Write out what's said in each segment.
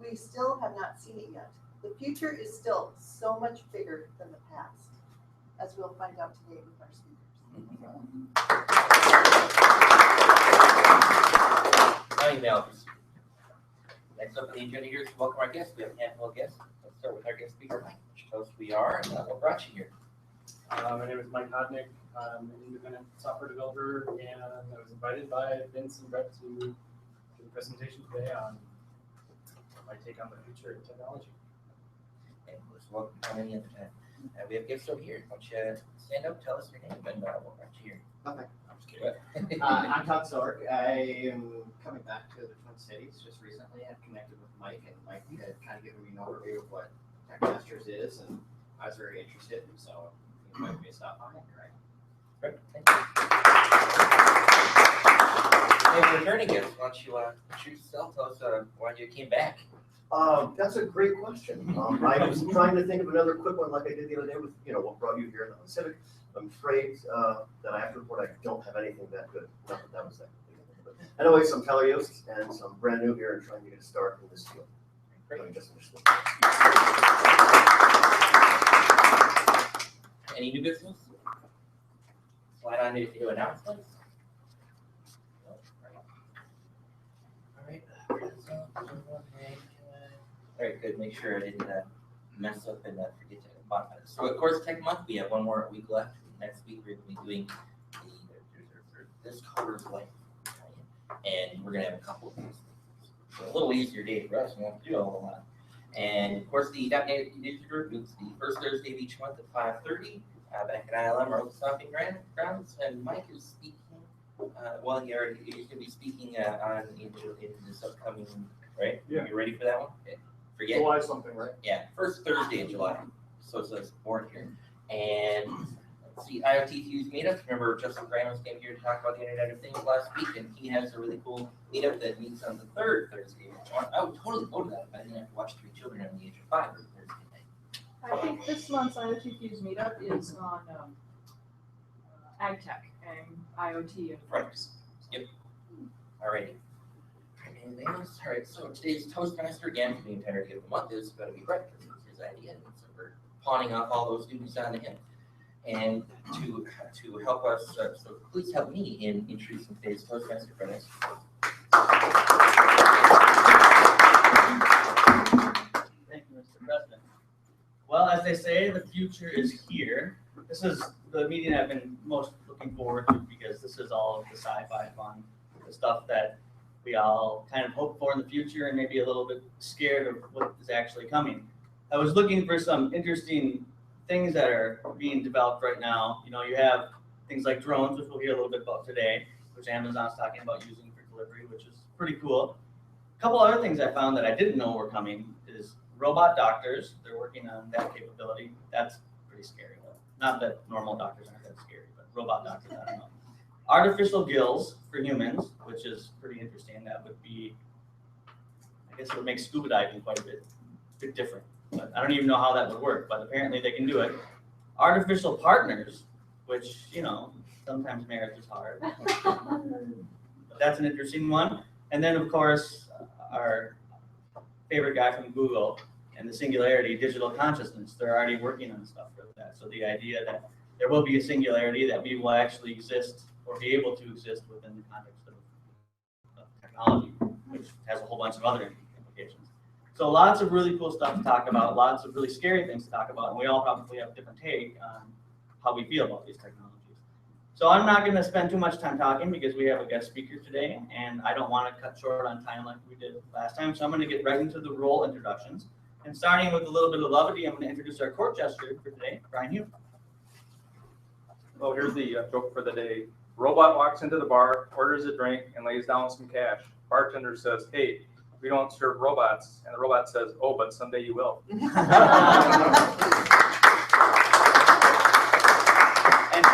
we still have not seen it yet. The future is still so much bigger than the past, as we'll find out today with our speakers. Emails. Next up on the agenda here is to welcome our guests. We have a handful of guests. Let's start with our guest speaker, Mike. Tell us who we are and what brought you here. My name is Mike Hodnick. I'm an independent software developer, and I was invited by Vince and Brett to do a presentation today on my take on the future of technology. And let's welcome coming in. We have guests over here. Why don't you stand up, tell us your name, and what brought you here. Okay, I'm just kidding. I'm Todd Sork. I am coming back to the Twin Cities just recently. I've connected with Mike, and Mike had kind of given me an overview of what TechMasters is, and I was very interested, and so he invited me to stop by. Right? Great, thank you. Hey, returning guests, why don't you introduce yourself? Tell us why you came back. That's a great question. I was trying to think of another quick one like I did the other day with, what brought you here on Civic. I'm afraid that I have to report I don't have anything that good. Not that that was that good. But anyways, I'm Tyler Yost, and so I'm brand new here and trying to get a start in this field. Great. Just finished this. Any new business? Slide on to do announcements. All right, good. Make sure I didn't mess up and forget to modify this. So, of course, TechMonth, we have one more week left. Next week, we're going to be doing this covers life. And we're going to have a couple of these things. So a little easier day for us. We won't do a whole lot. And, of course, the .NET User Group is the first Thursday of each month at 5:30 back at ILM, our stomping grounds. And Mike is speaking. He's going to be speaking in this upcoming, right? Yeah. You ready for that one? Okay. Forget. July something, right? Yeah, first Thursday in July. So it says board here. And let's see, IoT Fuse meetup. Remember, Justin Graham came here to talk about the Internet of Things last week, and he has a really cool meetup that meets on the third Thursday. I would totally go to that if I didn't have to watch 3 children under the age of 5 every Thursday night. I think this month's IoT Fuse meetup is on ag tech and IoT and folks. Yep. Alrighty. Anything else? All right. So today's Toastmaster again for the entirety of the month is going to be Brett because it was his idea, and so we're pawning off all those duties onto him. And to help us, so please help me in introducing today's Toastmaster, Brett. Thank you, Mr. President. Well, as they say, the future is here. This is the meeting I've been most looking forward to because this is all of the sci-fi fun, the stuff that we all kind of hope for in the future and maybe a little bit scared of what is actually coming. I was looking for some interesting things that are being developed right now. You have things like drones, which we'll hear a little bit about today, which Amazon's talking about using for delivery, which is pretty cool. A couple other things I found that I didn't know were coming is robot doctors. They're working on that capability. That's pretty scary. Not that normal doctors aren't that scary, but robot doctors, I don't know. Artificial gills for humans, which is pretty interesting. That would be, I guess it would make scuba diving quite a bit different. But I don't even know how that would work, but apparently they can do it. Artificial partners, which, sometimes marriage is hard. But that's an interesting one. And then, of course, our favorite guy from Google and the singularity, digital consciousness. They're already working on stuff for that. So the idea that there will be a singularity, that we will actually exist or be able to exist within the context of technology, which has a whole bunch of other implications. So lots of really cool stuff to talk about, lots of really scary things to talk about, and we all probably have a different take on how we feel about these technologies. So I'm not going to spend too much time talking because we have a guest speaker today, and I don't want to cut short on time like we did last time, so I'm going to get right into the role introductions. And starting with a little bit of levity, I'm going to introduce our court jester for today, Brian Hugh. Oh, here's the joke for the day. Robot walks into the bar, orders a drink, and lays down some cash. Bartender says, "Hey, we don't serve robots." And the robot says, "Oh, but someday you will." And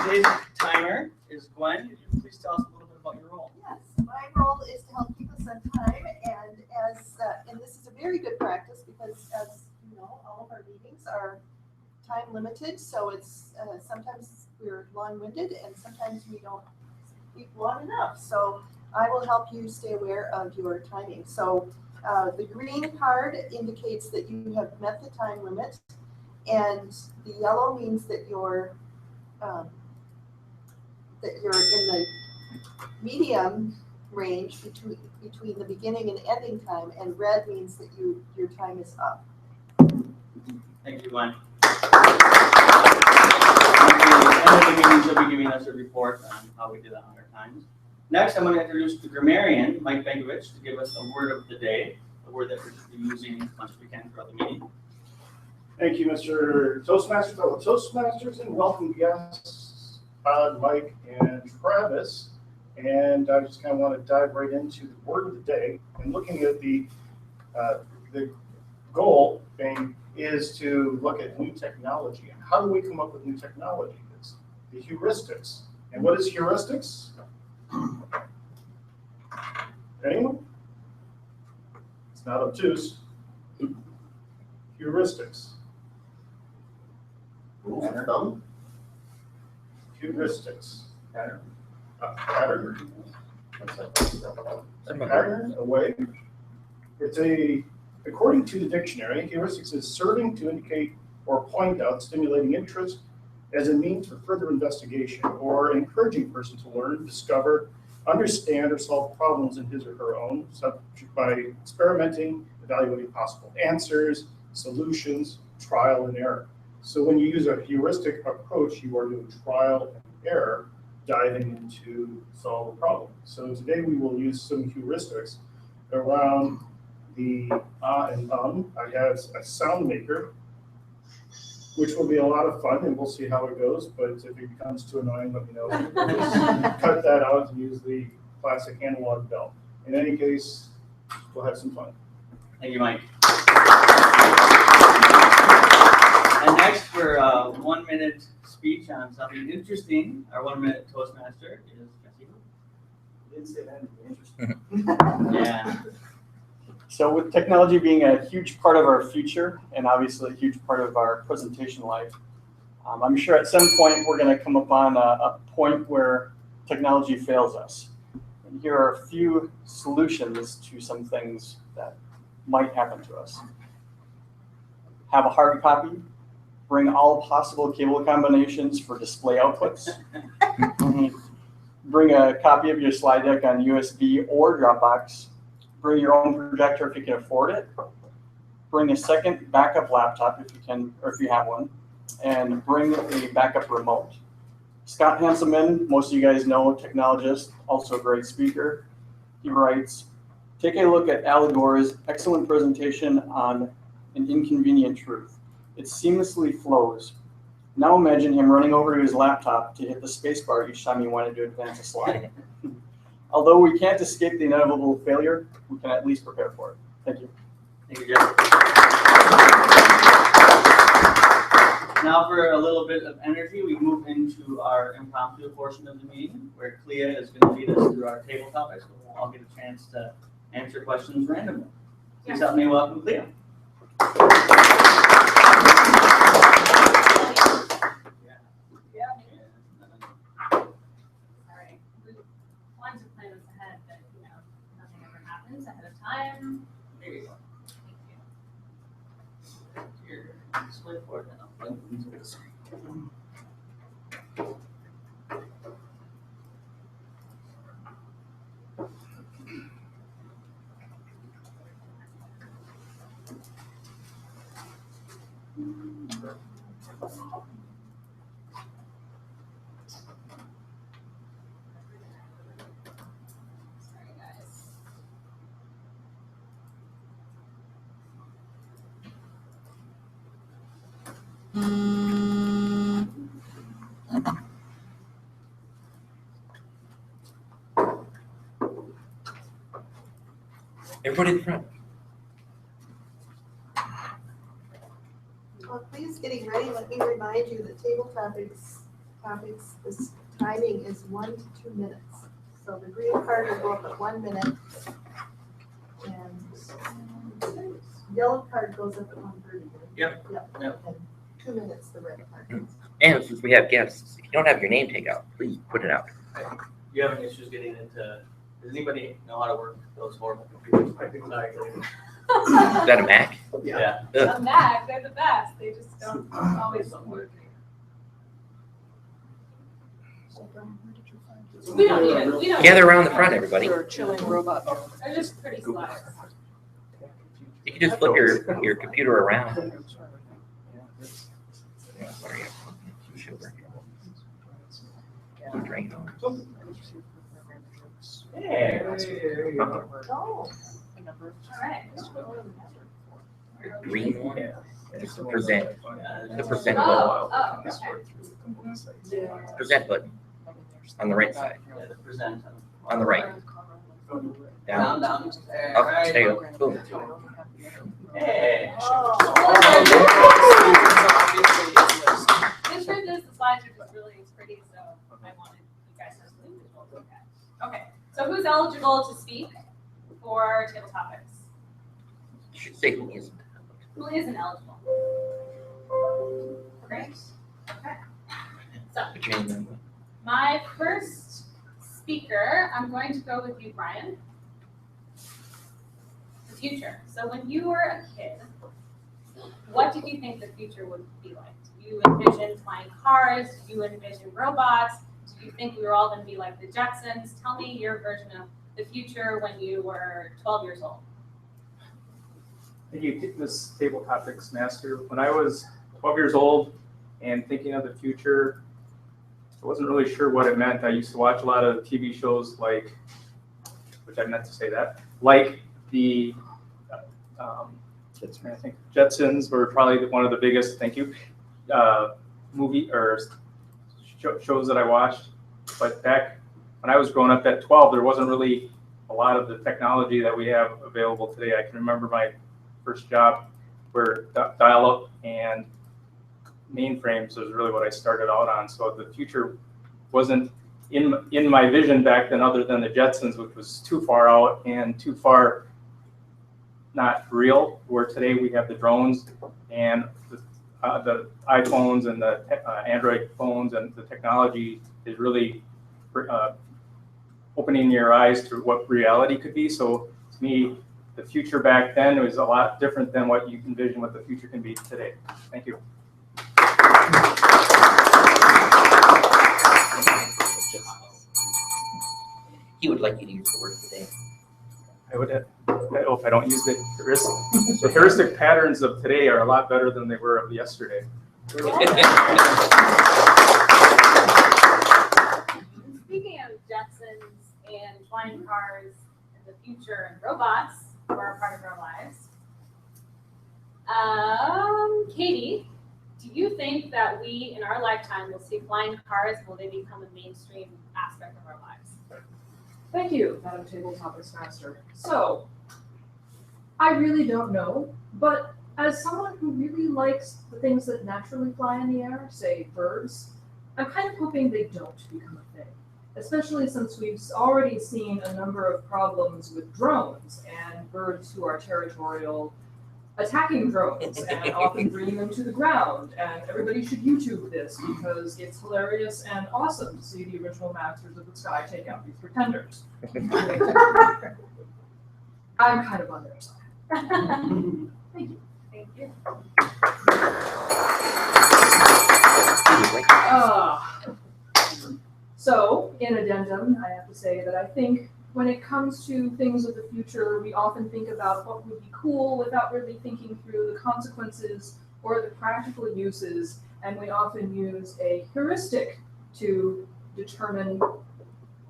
today's timer is Gwen. Could you please tell us a little bit about your role? Yes, my role is to help keep us on time, and this is a very good practice because, as you know, all of our meetings are time limited, so it's sometimes we're long-winded and sometimes we don't speak long enough. So I will help you stay aware of your timing. So The green card indicates that you have met the time limit, and the yellow means that you're in the medium range between the beginning and ending time, and red means that your time is up. Thank you, Glenn. At the end of the meeting, she'll be giving us a report on how we did on our times. Next, I'm going to introduce the grammarian, Mike Benkovich, to give us a word of the day, a word that we're be using as much as we can throughout the meeting. Thank you, Mr. Toastmaster, fellow Toastmasters, and welcome guests, Todd, Mike, and Travis. And I just kind of want to dive right into the word of the day. And looking at the goal thing is to look at new technology. And how do we come up with new technology? It's the heuristics. And what is heuristics? Anyone? It's not obtuse. Heuristics. Rule of thumb? Heuristics. Pattern. Pattern. Pattern. Pattern, a way. According to the dictionary, heuristics is serving to indicate or point out stimulating interest as a means for further investigation or encouraging a person to learn, discover, understand, or solve problems in his or her own subject by experimenting, evaluating possible answers, solutions, trial and error. So when you use a heuristic approach, you are doing trial and error, diving into solve a problem. So today we will use some heuristics around the and I have a sound maker, which will be a lot of fun, and we'll see how it goes. But if it becomes too annoying, let me know. Just cut that out and use the classic analog bell. In any case, we'll have some fun. Thank you, Mike. And next, for a 1 minute speech on something interesting, our 1 minute Toastmaster is Jesse. Didn't say that interesting. Yeah. So with technology being a huge part of our future and obviously a huge part of our presentation life, I'm sure at some point we're going to come upon a point where technology fails us. And here are a few solutions to some things that might happen to us. Have a hard copy. Bring all possible cable combinations for display outputs. Bring a copy of your slide deck on USB or Dropbox. Bring your own projector if you can afford it. Bring a second backup laptop if you can, or if you have one, and bring a backup remote. Scott Hanselman, most of you guys know, technologist, also a great speaker. He writes, take a look at Al Gore's excellent presentation on an inconvenient truth. It seamlessly flows. Now imagine him running over to his laptop to hit the spacebar each time he wanted to advance a slide. Although we can't escape the inevitable failure, we can at least prepare for it. Thank you. Thank you, Jeff. Now for a little bit of energy, we move into our impromptu portion of the meeting, where Clea is going to lead us through our table topics. We'll all get a chance to answer questions randomly. Please help me welcome Clea. Ahead of time. There you go. Thank you. Here, display board now. Into the screen. Sorry, guys. Everybody in front. Well, please getting ready, let me remind you that table topics, this timing is 1 to 2 minutes. So the green card will go up at 1 minute. And yellow card goes up at 1:30. Yep. And 2 minutes, the red card. And since we have guests, if you don't have your name take out, please put it out. You having issues getting into Does anybody know how to work those horrible computers? Is that a Mac? Yeah. The Mac, they're the best. They just don't always work. We don't even, we don't. Gather around the front, everybody. They're chilling robot. They're just pretty slow. You can just flip your computer around. Drain on. Hey. Oh. Alright. Green one. It's the present. The present Oh, button. okay. Present button on the right side. Yeah, the present. On the right. Down, Down. down. There, Up. right. Stay up. Boom. Hey. The truth is, the slides are just really pretty, so I wanted you guys to see visual. Okay, so who's eligible to speak for table topics? Should say who isn't. Who isn't eligible? Great. Okay. So Put your name in. my first speaker, I'm going to go with you, Brian. The future. So when you were a kid, what did you think the future would be like? Did you envision flying cars? Did you envision robots? Did you think we were all going to be like the Jetsons? Tell me your version of the future when you were 12 years old. Thank you, this table topics master. When I was 12 years old and thinking of the future, I wasn't really sure what it meant. I used to watch a lot of TV shows like, which I meant to say that, like the, I think Jetsons were probably one of the biggest, thank you, movie or shows that I watched. But back when I was growing up at 12, there wasn't really a lot of the technology that we have available today. I can remember my first job where dial-up and mainframes was really what I started out on. So the future wasn't in my vision back then, other than the Jetsons, which was too far out and too far not real. Where today we have the drones and the iPhones and the Android phones, and the technology is really opening your eyes to what reality could be. So to me, the future back then was a lot different than what you envision what the future can be today. Thank you. He would like you to use the word today. I hope I don't use the heuristic patterns of today are a lot better than they were of yesterday. Speaking of Jetsons and flying cars and the future and robots who are a part of our lives, Katie, do you think that we in our lifetime will see flying cars? Will they become a mainstream aspect of our lives? Thank you, Madam Table Topics Master. So, I really don't know, but as someone who really likes the things that naturally fly in the air, say birds, I'm kind of hoping they don't become a thing. Especially since we've already seen a number of problems with drones and birds who are territorial attacking drones and often bringing them to the ground. And everybody should YouTube this because it's hilarious and awesome to see the original masters of the sky take out these pretenders. I'm kind of on their side. Thank you. Thank you. So, in addendum, I have to say that I think when it comes to things of the future, we often think about what would be cool without really thinking through the consequences or the practical uses, and we often use a heuristic to determine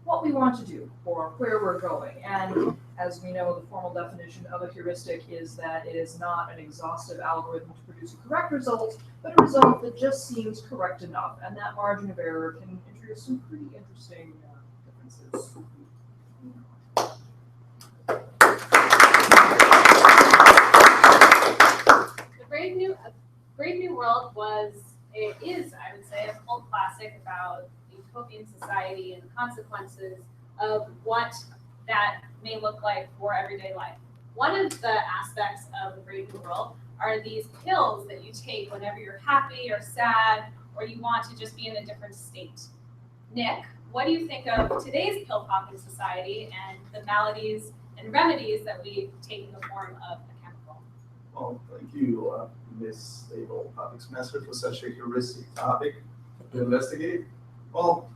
what we want to do or where we're going. And as we know, the formal definition of a heuristic is that it is not an exhaustive algorithm to produce a correct result, but a result that just seems correct enough, and that margin of error can introduce some pretty interesting differences. The Brave New World is, I would say, a cult classic about utopian society and the consequences of what that may look like for everyday life. One of the aspects of the Brave New World are these pills that you take whenever you're happy or sad or you want to just be in a different state. Nick, what do you think of today's pill popping society and the maladies and remedies that we take in the form of a chemical? Well, thank you, Ms. Abel, TechMasters, for such a heuristic topic to investigate. Well,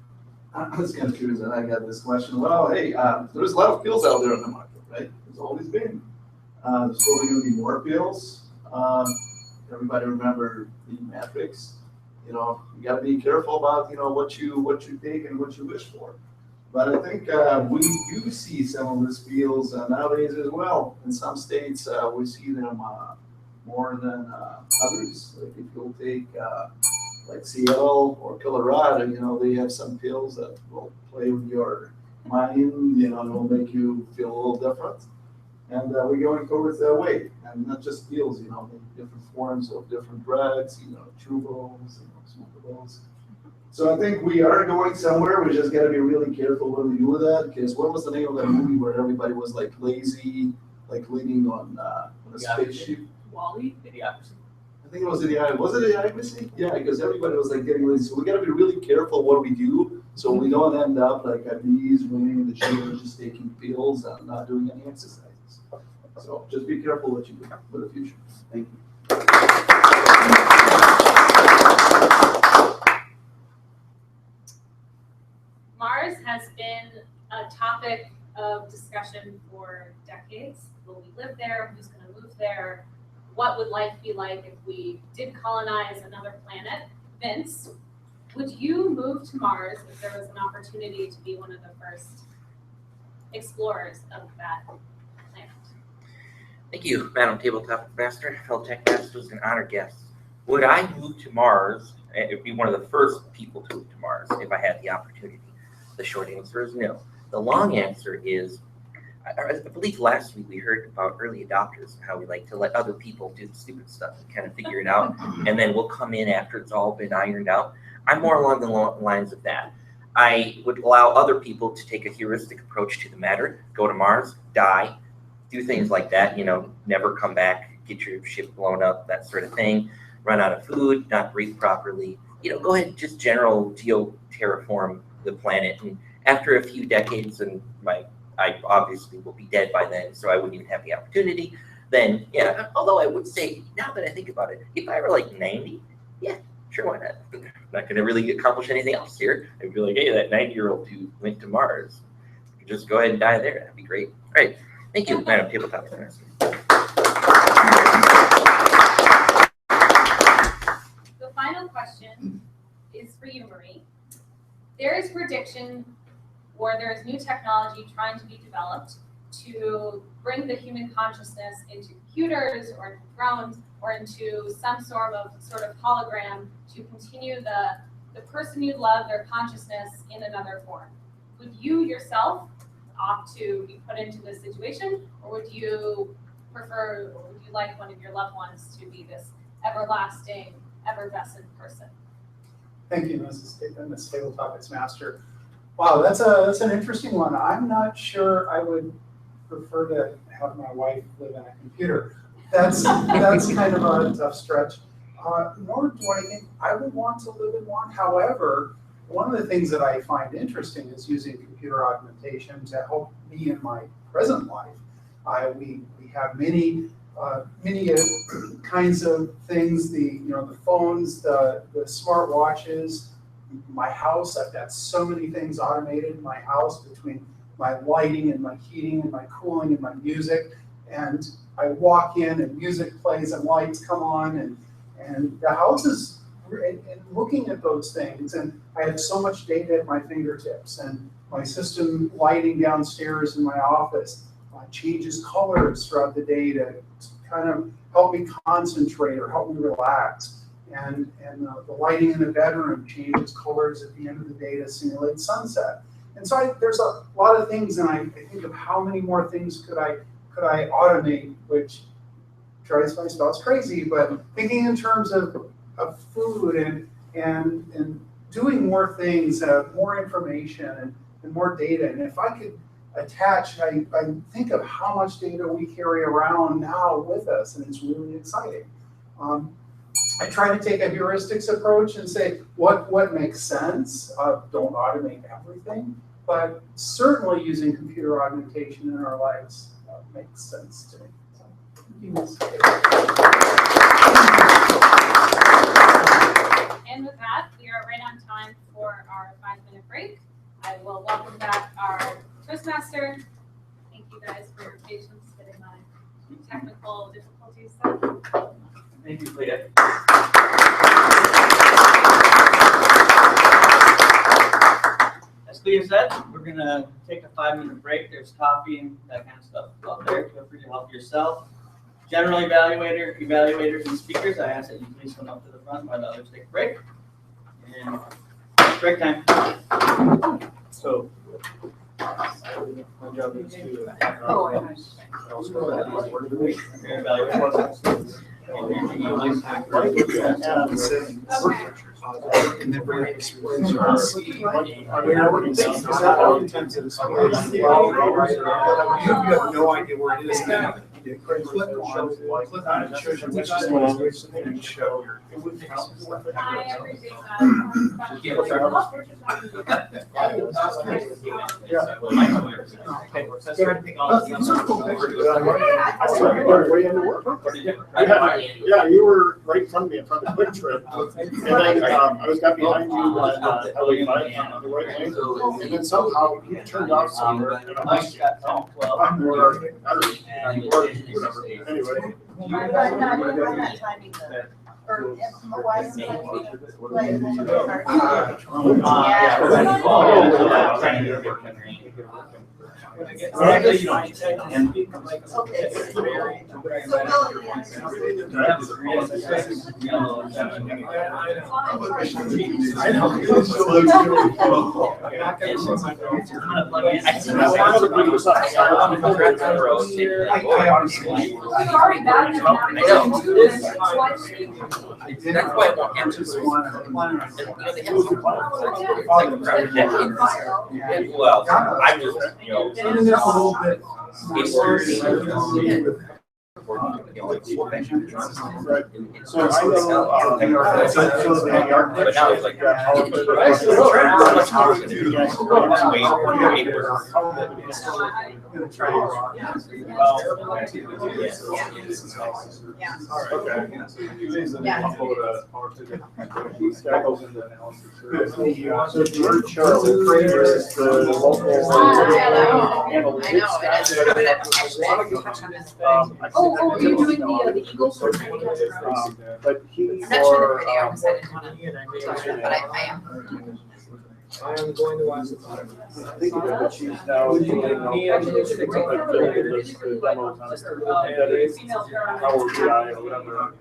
I was kind of curious, and I got this question. Well, hey, there's a lot of pills out there on the market, right? There's always been. There's probably going to be more pills. Everybody remember the Matrix. You know, you got to be careful about, you know, what you take and what you wish for. But I think we do see some of these pills nowadays as well. In some states, we see them more than others. Like if you'll take like Seattle or Colorado, you know, they have some pills that will play with your mind, you know, and will make you feel a little different. And we're going towards that way. And not just pills, you know, different forms of different drugs, you know, chewables, you know, smokables. So I think we are going somewhere. We just got to be really careful when we do that. Because what was the name of that movie where everybody was like lazy, like leaning on a spaceship? Wall-E, Idiocracy. I think it was Idiocracy. Was it Idiocracy? Yeah, because everybody was like getting lazy. So we got to be really careful what we do, so we don't end up like at these running in the gym, just taking pills and not doing any exercises. So just be careful what you do for the future. Thank you. Mars has been a topic of discussion for decades. Will we live there? Who's going to move there? What would life be like if we did colonize another planet? Vince, would you move to Mars if there was an opportunity to be one of the first explorers of that planet? Thank you, Madam Tabletop Master, fellow TechMasters, and honored guests. Would I move to Mars and be one of the first people to move to Mars if I had the opportunity? The short answer is no. The long answer is, I believe last week we heard about early adopters and how we like to let other people do the stupid stuff and kind of figure it out, and then we'll come in after it's all been ironed out. I'm more along the lines of that. I would allow other people to take a heuristic approach to the matter, go to Mars, die, do things like that, you know, never come back, get your ship blown up, that sort of thing, run out of food, not breathe properly, you know, go ahead and just general geo-terraform the planet. And after a few decades, and I obviously will be dead by then, so I wouldn't even have the opportunity, then, yeah, although I would say, now that I think about it, if I were like 90, yeah, sure, why not? I'm not going to really accomplish anything else here. I'd be like, hey, that 90-year-old who went to Mars, just go ahead and die there. That'd be great. All right. Thank you, Madam Tabletop Master. The final question is for you, Marie. There is prediction, or there is new technology trying to be developed to bring the human consciousness into computers or into drones or into some sort of hologram to continue the person you love, their consciousness in another form. Would you yourself opt to be put into this situation, or would you prefer, or would you like one of your loved ones to be this everlasting, effervescent person? Thank you, Ms. Tabletop Master. Wow, that's an interesting one. I'm not sure I would prefer to have my wife live in a computer. That's kind of a tough stretch. Nor do I think I would want to live in one. However, one of the things that I find interesting is using computer augmentation to help me in my present life. We have many kinds of things. The phones, the smart watches. My house, I've got so many things automated in my house between my lighting and my heating and my cooling and my music. And I walk in and music plays and lights come on and the house is, and looking at those things, and I have so much data at my fingertips, and my system lighting downstairs in my office changes colors throughout the day to kind of help me concentrate or help me relax. And the lighting in the bedroom changes colors at the end of the day to simulate sunset. And so there's a lot of things, and I think of how many more things could I automate, which drives my spouse crazy. But thinking in terms of food and doing more things, more information and more data. And if I could attach, I think of how much data we carry around now with us, and it's really exciting. I try to take a heuristics approach and say, what makes sense? Don't automate everything, but certainly using computer augmentation in our lives makes sense to me. And with that, we are right on time for our 5-minute break. I will welcome back our Toastmaster. Thank you guys for your patience getting my technical difficulties done. Thank you, Leah. As Leah said, we're gonna take a 5-minute break. There's coffee and that kind of stuff out there. Feel free to help yourself. General evaluators and speakers, I ask that you please come up to the front while the others take a break. And break time. So, my job is to. And then bring up experience. I mean, I wouldn't think it's not all the times that it's. You have no idea where it is. You click on it, shows you which language, and show your. I appreciate Yeah, you were right in front of me in front of the quick trip. And then I got behind you on Highway 5 on the right lane. And then somehow you turned off somewhere. And I'm like, whatever. Anyway. I'm not timing the, or my wife's That's why I won't answer this one. Well, I'm just, So I know, but now it's like, so George Charles is the local analytics guy. Oh, are you doing the Eagles? But he I'm not sure the video because I didn't want to talk to it, but I am. I am going to watch the product. Thinking of it, she's now doing the demos on Power BI or whatever.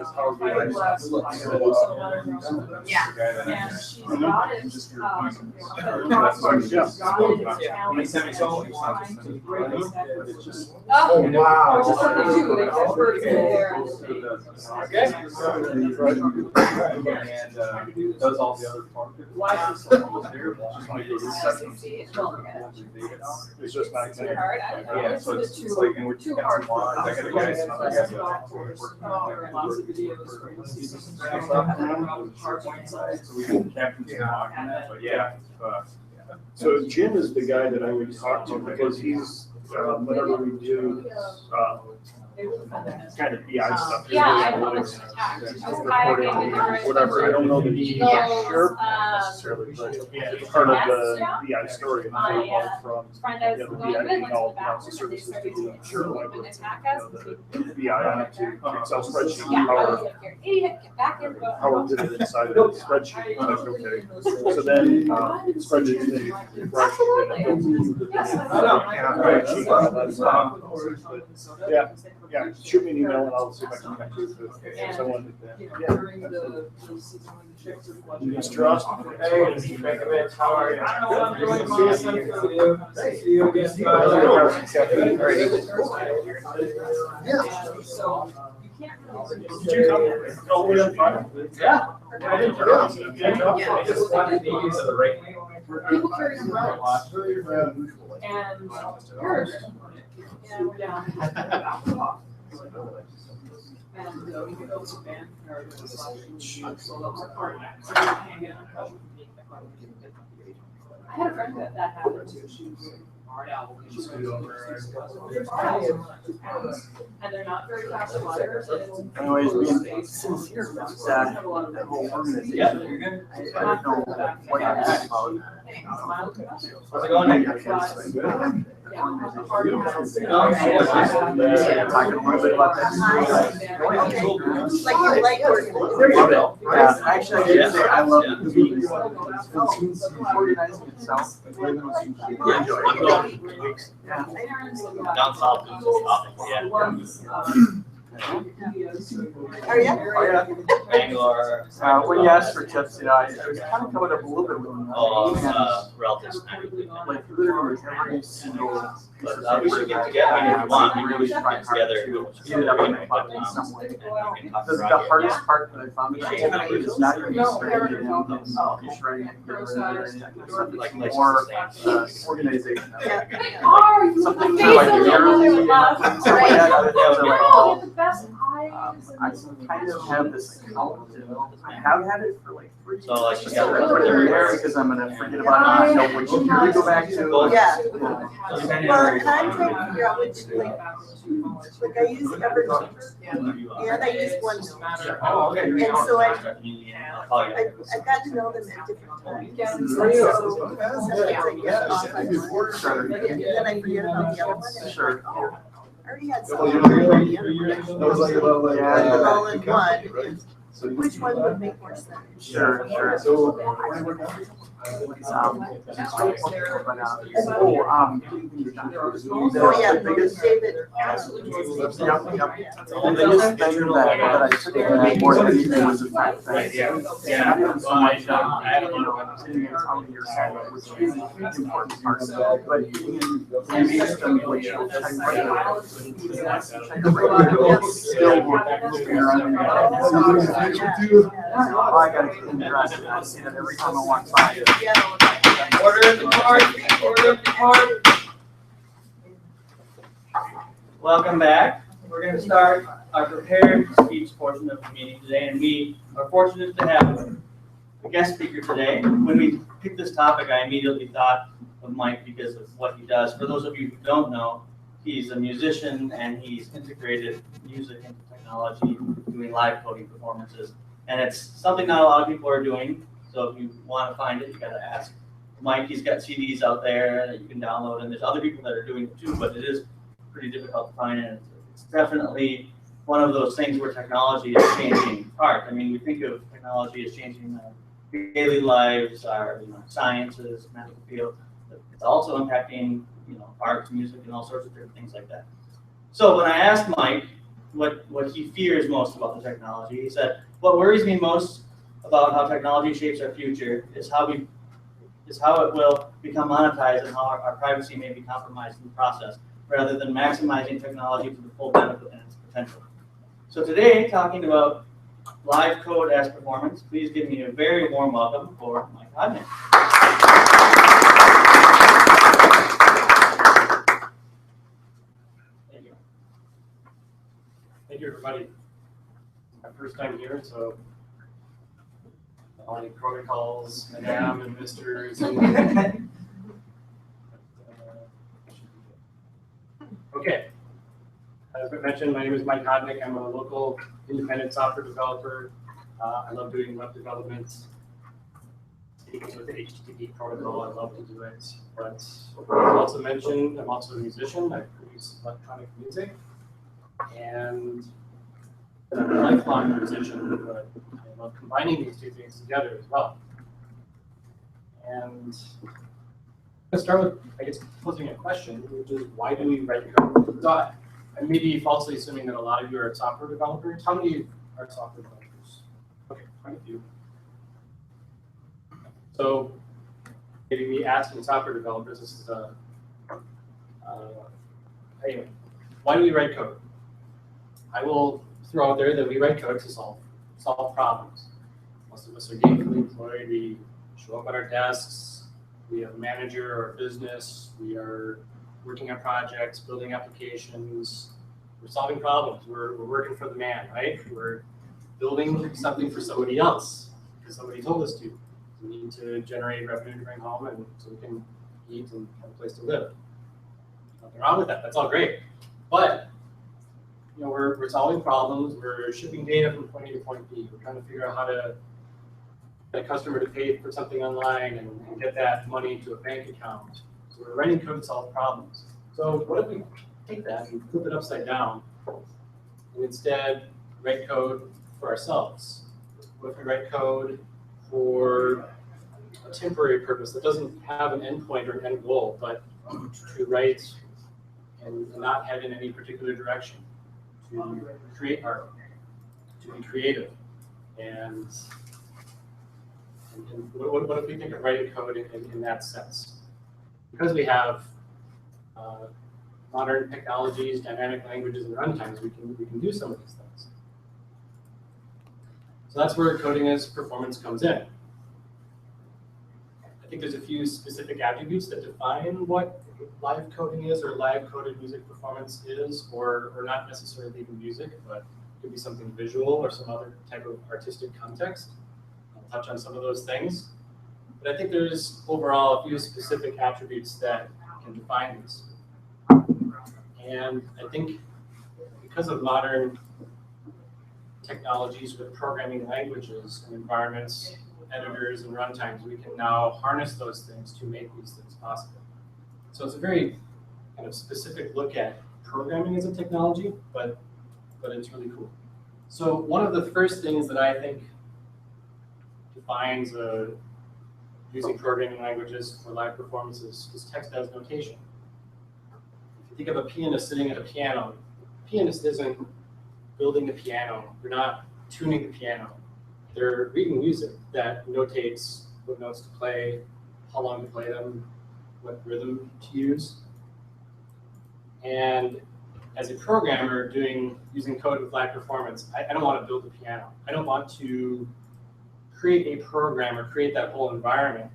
It's Power BI. Yeah. And she's got it. Oh, wow. Just what they do, they put birds in there. And does all the other parts. It's just not. Too hard. Yeah, so it's like, and we're Too got hard. some lines, I gotta go, another guy Lots of videos. So we can capture some documents, but yeah. So Jim is the guy that I would talk to because he's, whenever we do, kind of BI stuff. Yeah, I published an attack. Reporting, whatever, I don't know that he's sure necessarily, but it's part of the BI story. And I know from, friend I was the going BI with being went to all the bathroom and they services to started do to sure and like attack us. the BI onto Excel spreadsheet, Yeah, I how, was like, you're an idiot, get back in. how it did it inside of the spreadsheet. I was like, okay. So then, spreadsheet thing, refresh, and it builds into the yeah, yeah, shoot me an email and I'll see if I can connect you with someone that, During the season when the checks are flushing. Mr. Austin. Hey, Mr. Bekovich, how are you? I don't know what I'm doing. See you again. So you can't really. Did you come? Oh, we have fun. Yeah. I didn't know. I just wanted to use the right. People carry umbrellas and yours. And we're down. And we can also ban or I had a friend that happened to. She was she's over and they're not very fast flyers. Anyways, being sincere about that whole organization, I don't know what I'm talking about. How's it going? Talking a little bit about that. Like you like Love it. Yeah, actually, I did say I love the meetings. Organizing itself. You enjoy it. Yeah. Down south, yeah. Are you? Oh, yeah. Bangalore. When you asked for tips, I was kind of coming up a little bit with Relatives. like literally every single piece of We should get paper together, I mean, if you want, we really should try get hard together. to get it up in my butt in some way. The hardest part that I found is not even starting it in just writing it together, something more organization. Something to like I kind of have this account. I have had it for like 3 years. So like you But got they're there because I'm gonna forget about it. Know which year to go back to. Yeah. Yeah. Well, and I'm trying to figure out which, like I use Evernote, and I use OneNote. Oh, okay. And so I'll call you. I've got to know them at different times. So sometimes I get off on one, and then I forget about the other one. And Sure. I already had something on the other one. Yeah. All in one. Which one would make more sense? Sure, sure. Oh, yeah, biggest, David. the biggest thing that I took away more than anything was the fact that not even so much, sitting in county or something, which is a huge important part of that, but being in the system, which will check regularly. Still working around. I gotta clean the grass, and I see that every time I walk by. Order of the court, order of the court. Welcome back. We're going to start our prepared speech portion of the meeting today, and we are fortunate to have a guest speaker today. When we picked this topic, I immediately thought of Mike because of what he does. For those of you who don't know, he's a musician and he's integrated music into technology, doing live coding performances. And it's something not a lot of people are doing. So if you want to find it, you got to ask Mike. He's got CDs out there that you can download, and there's other people that are doing it too, but it is pretty difficult to find it. It's definitely one of those things where technology is changing art. I mean, we think of technology as changing our daily lives, our sciences, medical field. It's also impacting art, music, and all sorts of different things like that. So when I asked Mike what he fears most about the technology, he said, "What worries me most about how technology shapes our future is how it will become monetized and how our privacy may be compromised in the process, rather than maximizing technology to the full benefit and its potential." So today, talking about live code as performance, please give me a very warm welcome for Mike Hodman. Thank you. Thank you, everybody. My first time here, so all any protocols, Madame and Misters. Okay. As I mentioned, my name is Mike Hodnick. I'm a local independent software developer. I love doing web development. Speaking with the HTTP protocol, I love to do it. But I also mentioned I'm also a musician. I produce electronic music. And I'm a lifelong musician, but I love combining these two things together as well. And let's start with, I guess, posing a question, which is why do we write code? So I may be falsely assuming that a lot of you are software developers. How many are software developers? Okay, quite a few. So maybe we asking software developers, this is a, anyway, why do we write code? I will throw out there that we write code to solve problems. Most of us are gainfully employed. We show up at our desks. We have a manager or a business. We are working on projects, building applications, we're solving problems. We're working for the man, right? We're building something for somebody else because somebody told us to. We need to generate revenue to bring home and so we can eat and have a place to live. Nothing wrong with that. That's all great. But we're solving problems. We're shipping data from point A to point B. We're trying to figure out how to get a customer to pay for something online and get that money into a bank account. So we're writing code to solve problems. So what if we take that and flip it upside down and instead write code for ourselves? What if we write code for a temporary purpose that doesn't have an endpoint or an end goal, but to write and not head in any particular direction, to create art, to be creative, and what if we think of writing code in that sense? Because we have modern technologies, dynamic languages, and runtimes, we can do some of these things. So that's where coding as performance comes in. I think there's a few specific attributes that define what live coding is or live coded music performance is, or not necessarily even music, but it could be something visual or some other type of artistic context. I'll touch on some of those things. But I think there's overall a few specific attributes that can define this. And I think because of modern technologies with programming languages and environments, editors and runtimes, we can now harness those things to make these things possible. So it's a very kind of specific look at programming as a technology, but it's really cool. So one of the first things that I think defines using programming languages for live performances is text as notation. If you think of a pianist sitting at a piano, the pianist isn't building the piano, they're not tuning the piano. They're reading music that notates what notes to play, how long to play them, what rhythm to use. And as a programmer using code with live performance, I don't want to build the piano. I don't want to create a program or create that whole environment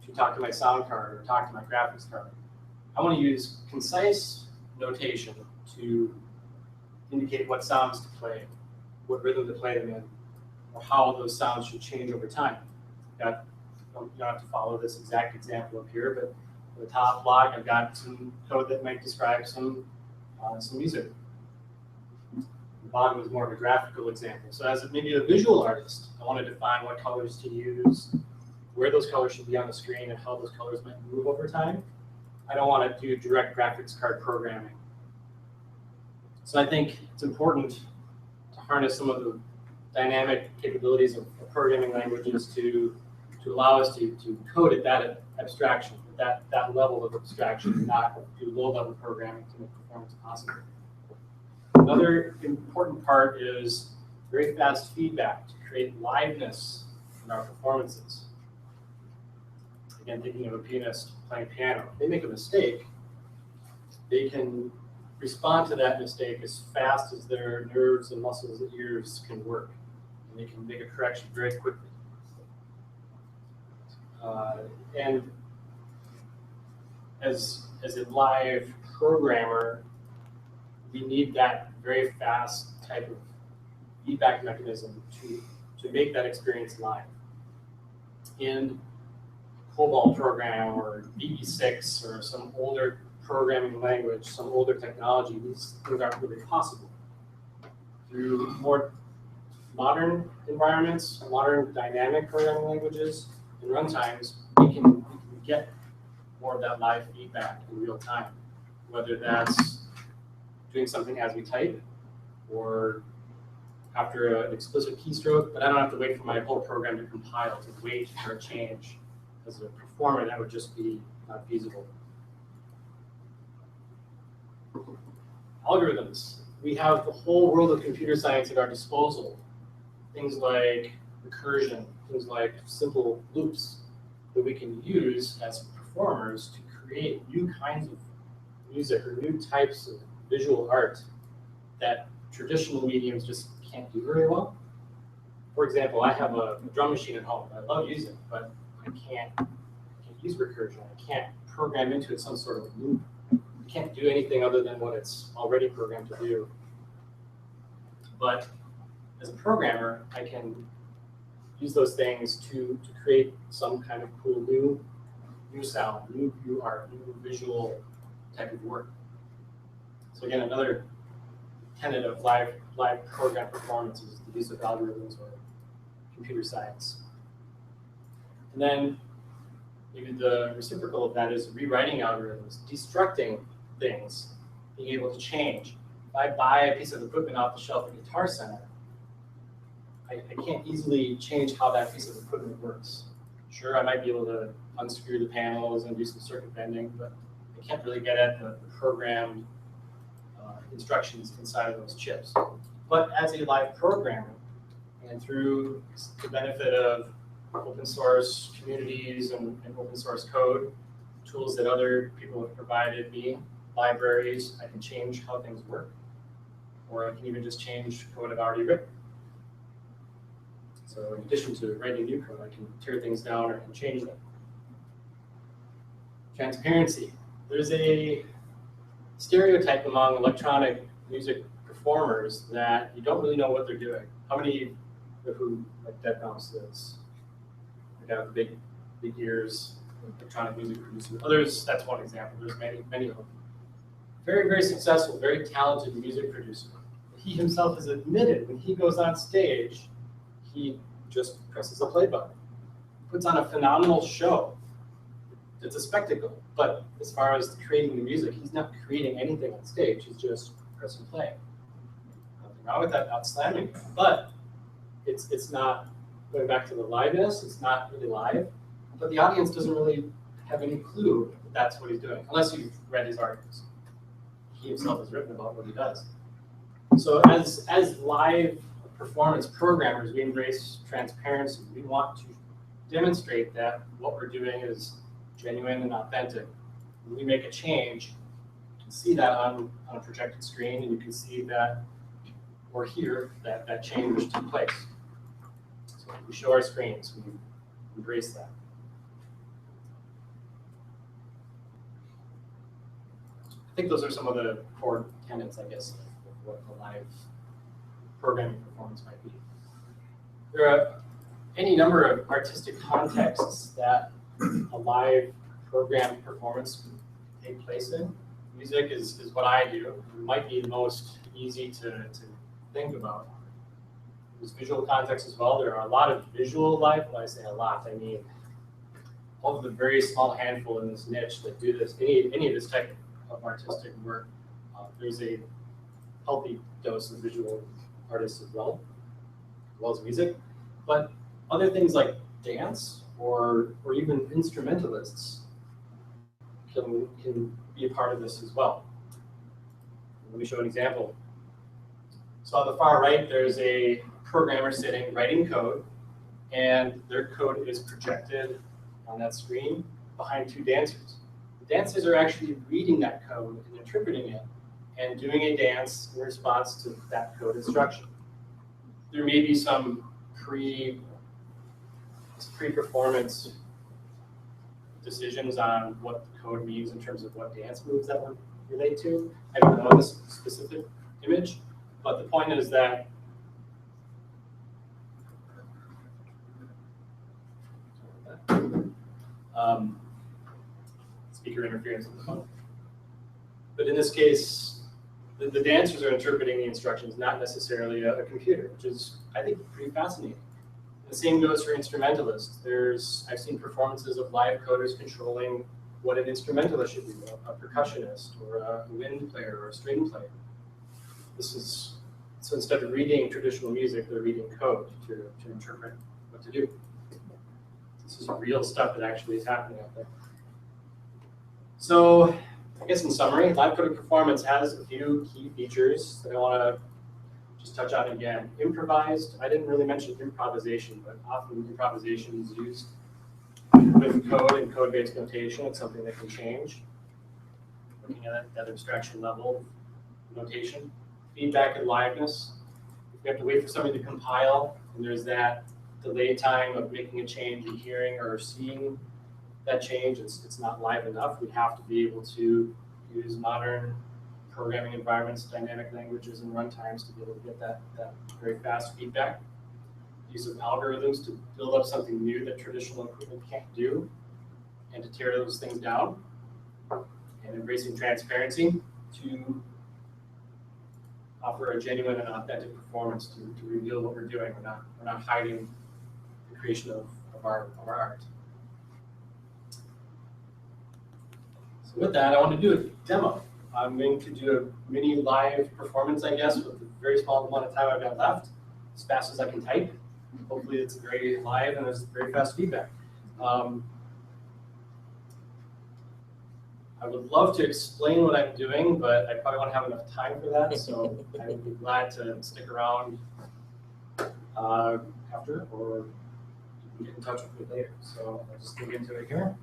to talk to my sound card or talk to my graphics card. I want to use concise notation to indicate what sounds to play, what rhythm to play them in, or how those sounds should change over time. You don't have to follow this exact example up here, but for the top block, I've got some code that might describe some music. The bottom is more of a graphical example. So as maybe a visual artist, I want to define what colors to use, where those colors should be on the screen, and how those colors might move over time. I don't want to do direct graphics card programming. So I think it's important to harness some of the dynamic capabilities of programming languages to allow us to code at that abstraction, that level of abstraction, and not do low-level programming to make performance possible. Another important part is very fast feedback to create liveness in our performances. Again, thinking of a pianist playing piano, if they make a mistake, they can respond to that mistake as fast as their nerves and muscles and ears can work. And they can make a correction very quickly. And as a live programmer, we need that very fast type of feedback mechanism to make that experience live. In COBOL program or VB6 or some older programming language, some older technology, these things aren't really possible. Through more modern environments, modern dynamic programming languages, and runtimes, we can get more of that live feedback in real time, whether that's doing something as we type or after an explicit keystroke, but I don't have to wait for my whole program to compile to wait for a change. As a performer, that would just be not feasible. Algorithms. We have the whole world of computer science at our disposal. Things like recursion, things like simple loops that we can use as performers to create new kinds of music or new types of visual art that traditional mediums just can't do very well. For example, I have a drum machine at home. I love using it, but I can't use recursion. I can't program into it some sort of loop to can't do anything other than what it's already programmed to do. But as a programmer, I can use those things to create some kind of cool new sound, new art, new visual type of work. So again, another tenet of live program performance is the use of algorithms or computer science. And then maybe the reciprocal of that is rewriting algorithms, destructing things, being able to change. If I buy a piece of equipment off the shelf at Guitar Center, I can't easily change how that piece of equipment works. Sure, I might be able to unscrew the panels and do some circuit bending, but I can't really get at the programmed instructions inside of those chips. But as a live programmer, and through the benefit of open source communities and open source code, tools that other people have provided me, libraries, I can change how things work, or I can even just change code I've already written. So in addition to writing new code, I can tear things down or I can change them. Transparency. There's a stereotype among electronic music performers that you don't really know what they're doing. How many of who like Dead Mouse is? They have big ears, electronic music producer. Others, that's one example. There's many of them. Very, very successful, very talented music producer. He himself has admitted when he goes on stage, he just presses the play button. Puts on a phenomenal show. It's a spectacle, but as far as creating the music, he's not creating anything on stage. He's just pressing play. Nothing wrong with that, not slamming it. But it's not, going back to the liveness, it's not really live. But the audience doesn't really have any clue that that's what he's doing, unless you've read his articles. He himself has written about what he does. So as live performance programmers, we embrace transparency. We want to demonstrate that what we're doing is genuine and authentic. When we make a change, you can see that on a projected screen, and you can see that or hear that change took place. So we show our screens, we embrace that. I think those are some of the core tenets, I guess, of what the live programming performance might be. There are any number of artistic contexts that a live program performance can take place in. Music is what I do. It might be the most easy to think about. There's visual context as well. There are a lot of visual live. When I say a lot, I mean all of the very small handful in this niche that do this, any of this type of artistic work. There's a healthy dose of visual artists as well as music. But other things like dance or even instrumentalists can be a part of this as well. Let me show an example. So on the far right, there's a programmer sitting writing code, and their code is projected on that screen behind two dancers. The dancers are actually reading that code and interpreting it and doing a dance in response to that code instruction. There may be some pre-performance decisions on what the code means in terms of what dance moves that would relate to. I don't know this specific image, but the point is that speaker interference with the phone. But in this case, the dancers are interpreting the instructions, not necessarily a computer, which is, I think, pretty fascinating. The same goes for instrumentalists. I've seen performances of live coders controlling what an instrumentalist should be, a percussionist, or a wind player, or a string player. So instead of reading traditional music, they're reading code to interpret what to do. This is real stuff that actually is happening out there. So I guess in summary, live coding performance has a few key features that I want to just touch on again. Improvised, I didn't really mention improvisation, but often improvisation is used with code and code-based notation. It's something that can change. Looking at that abstraction level notation. Feedback and liveness. You have to wait for something to compile, and there's that delay time of making a change and hearing or seeing that change. It's not live enough. We have to be able to use modern programming environments, dynamic languages, and runtimes to be able to get that very fast feedback. Use of algorithms to build up something new that traditional equipment can't do, and to tear those things down. And embracing transparency to offer a genuine and authentic performance to reveal what we're doing. We're not hiding the creation of our art. So with that, I want to do a demo. I'm going to do a mini live performance, I guess, with a very small amount of time I've got left, as fast as I can type. Hopefully it's very live and there's very fast feedback. I would love to explain what I'm doing, but I probably won't have enough time for that, so I would be glad to stick around after, or you can get in touch with me later. So I'll just dig into it here.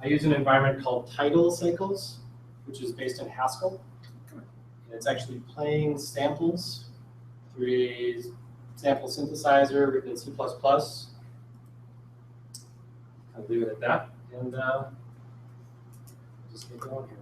I use an environment called Tidal Cycles, which is based in Haskell. And it's actually playing samples through a sample synthesizer written in C++. I'll leave it at that, and just get going here.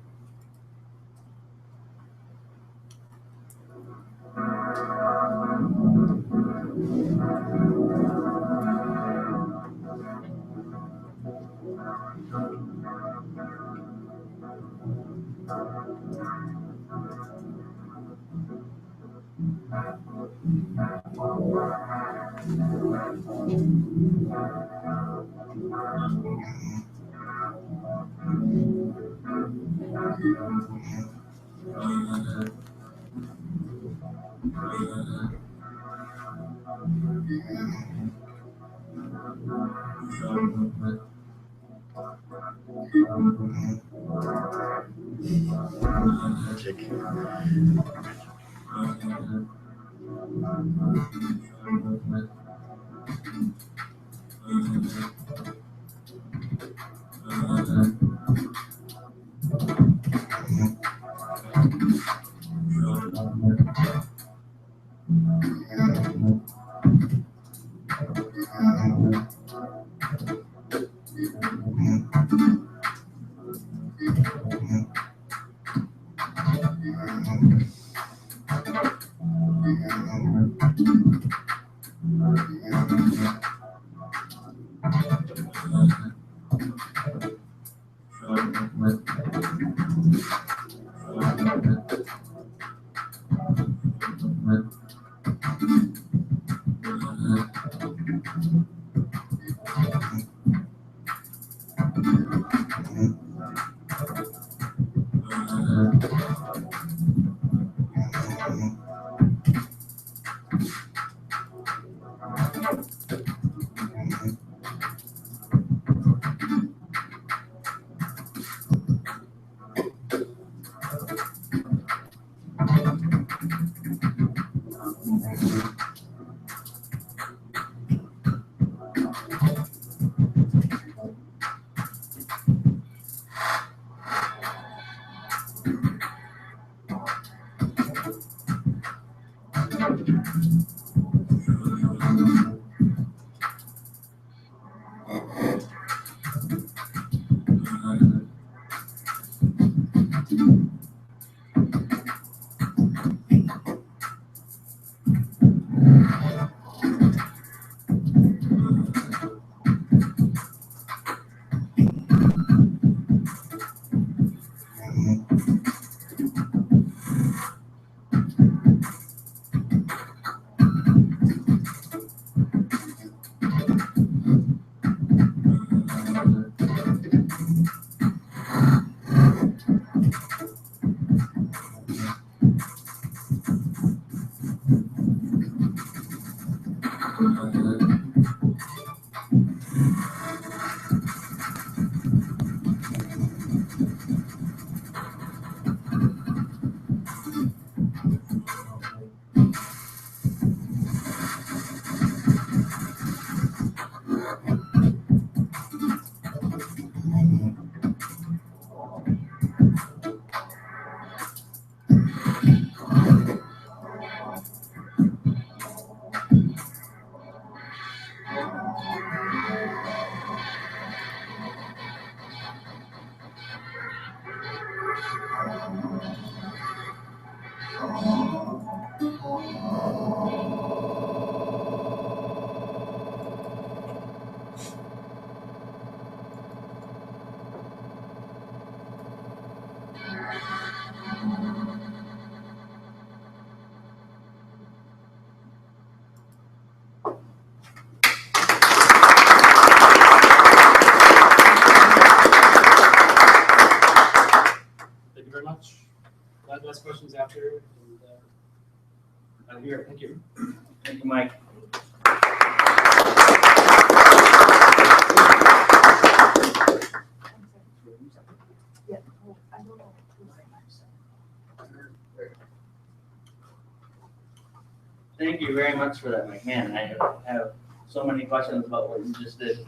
great, thank you. Thank you, Mike. Yeah, I don't know. Thank you very much for that, Mike. Man, I have so many questions about what you just did.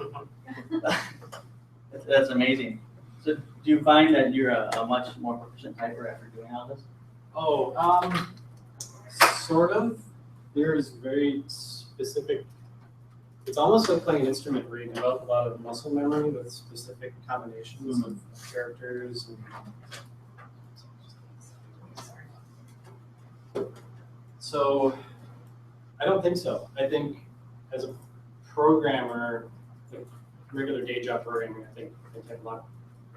That's amazing. So do you find that you're a much more proficient typer after doing all this? Oh, sort of. There's very specific, it's almost like playing an instrument where you develop a lot of muscle memory with specific combinations of characters. So I don't think so. I think as a programmer, like regular day job programming, I think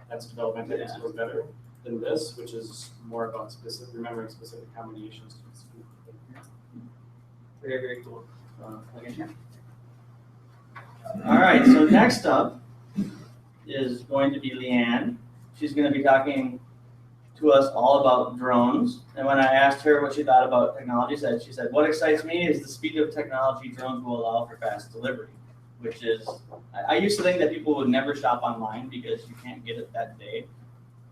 that's development techniques a little better than this, which is more about remembering specific combinations. Very, very cool. All right, so next up is going to be Leanne. She's going to be talking to us all about drones. And when I asked her what she thought about technology, she said, what excites me is the speed of technology drones will allow for fast delivery, which is, I used to think that people would never shop online because you can't get it that day.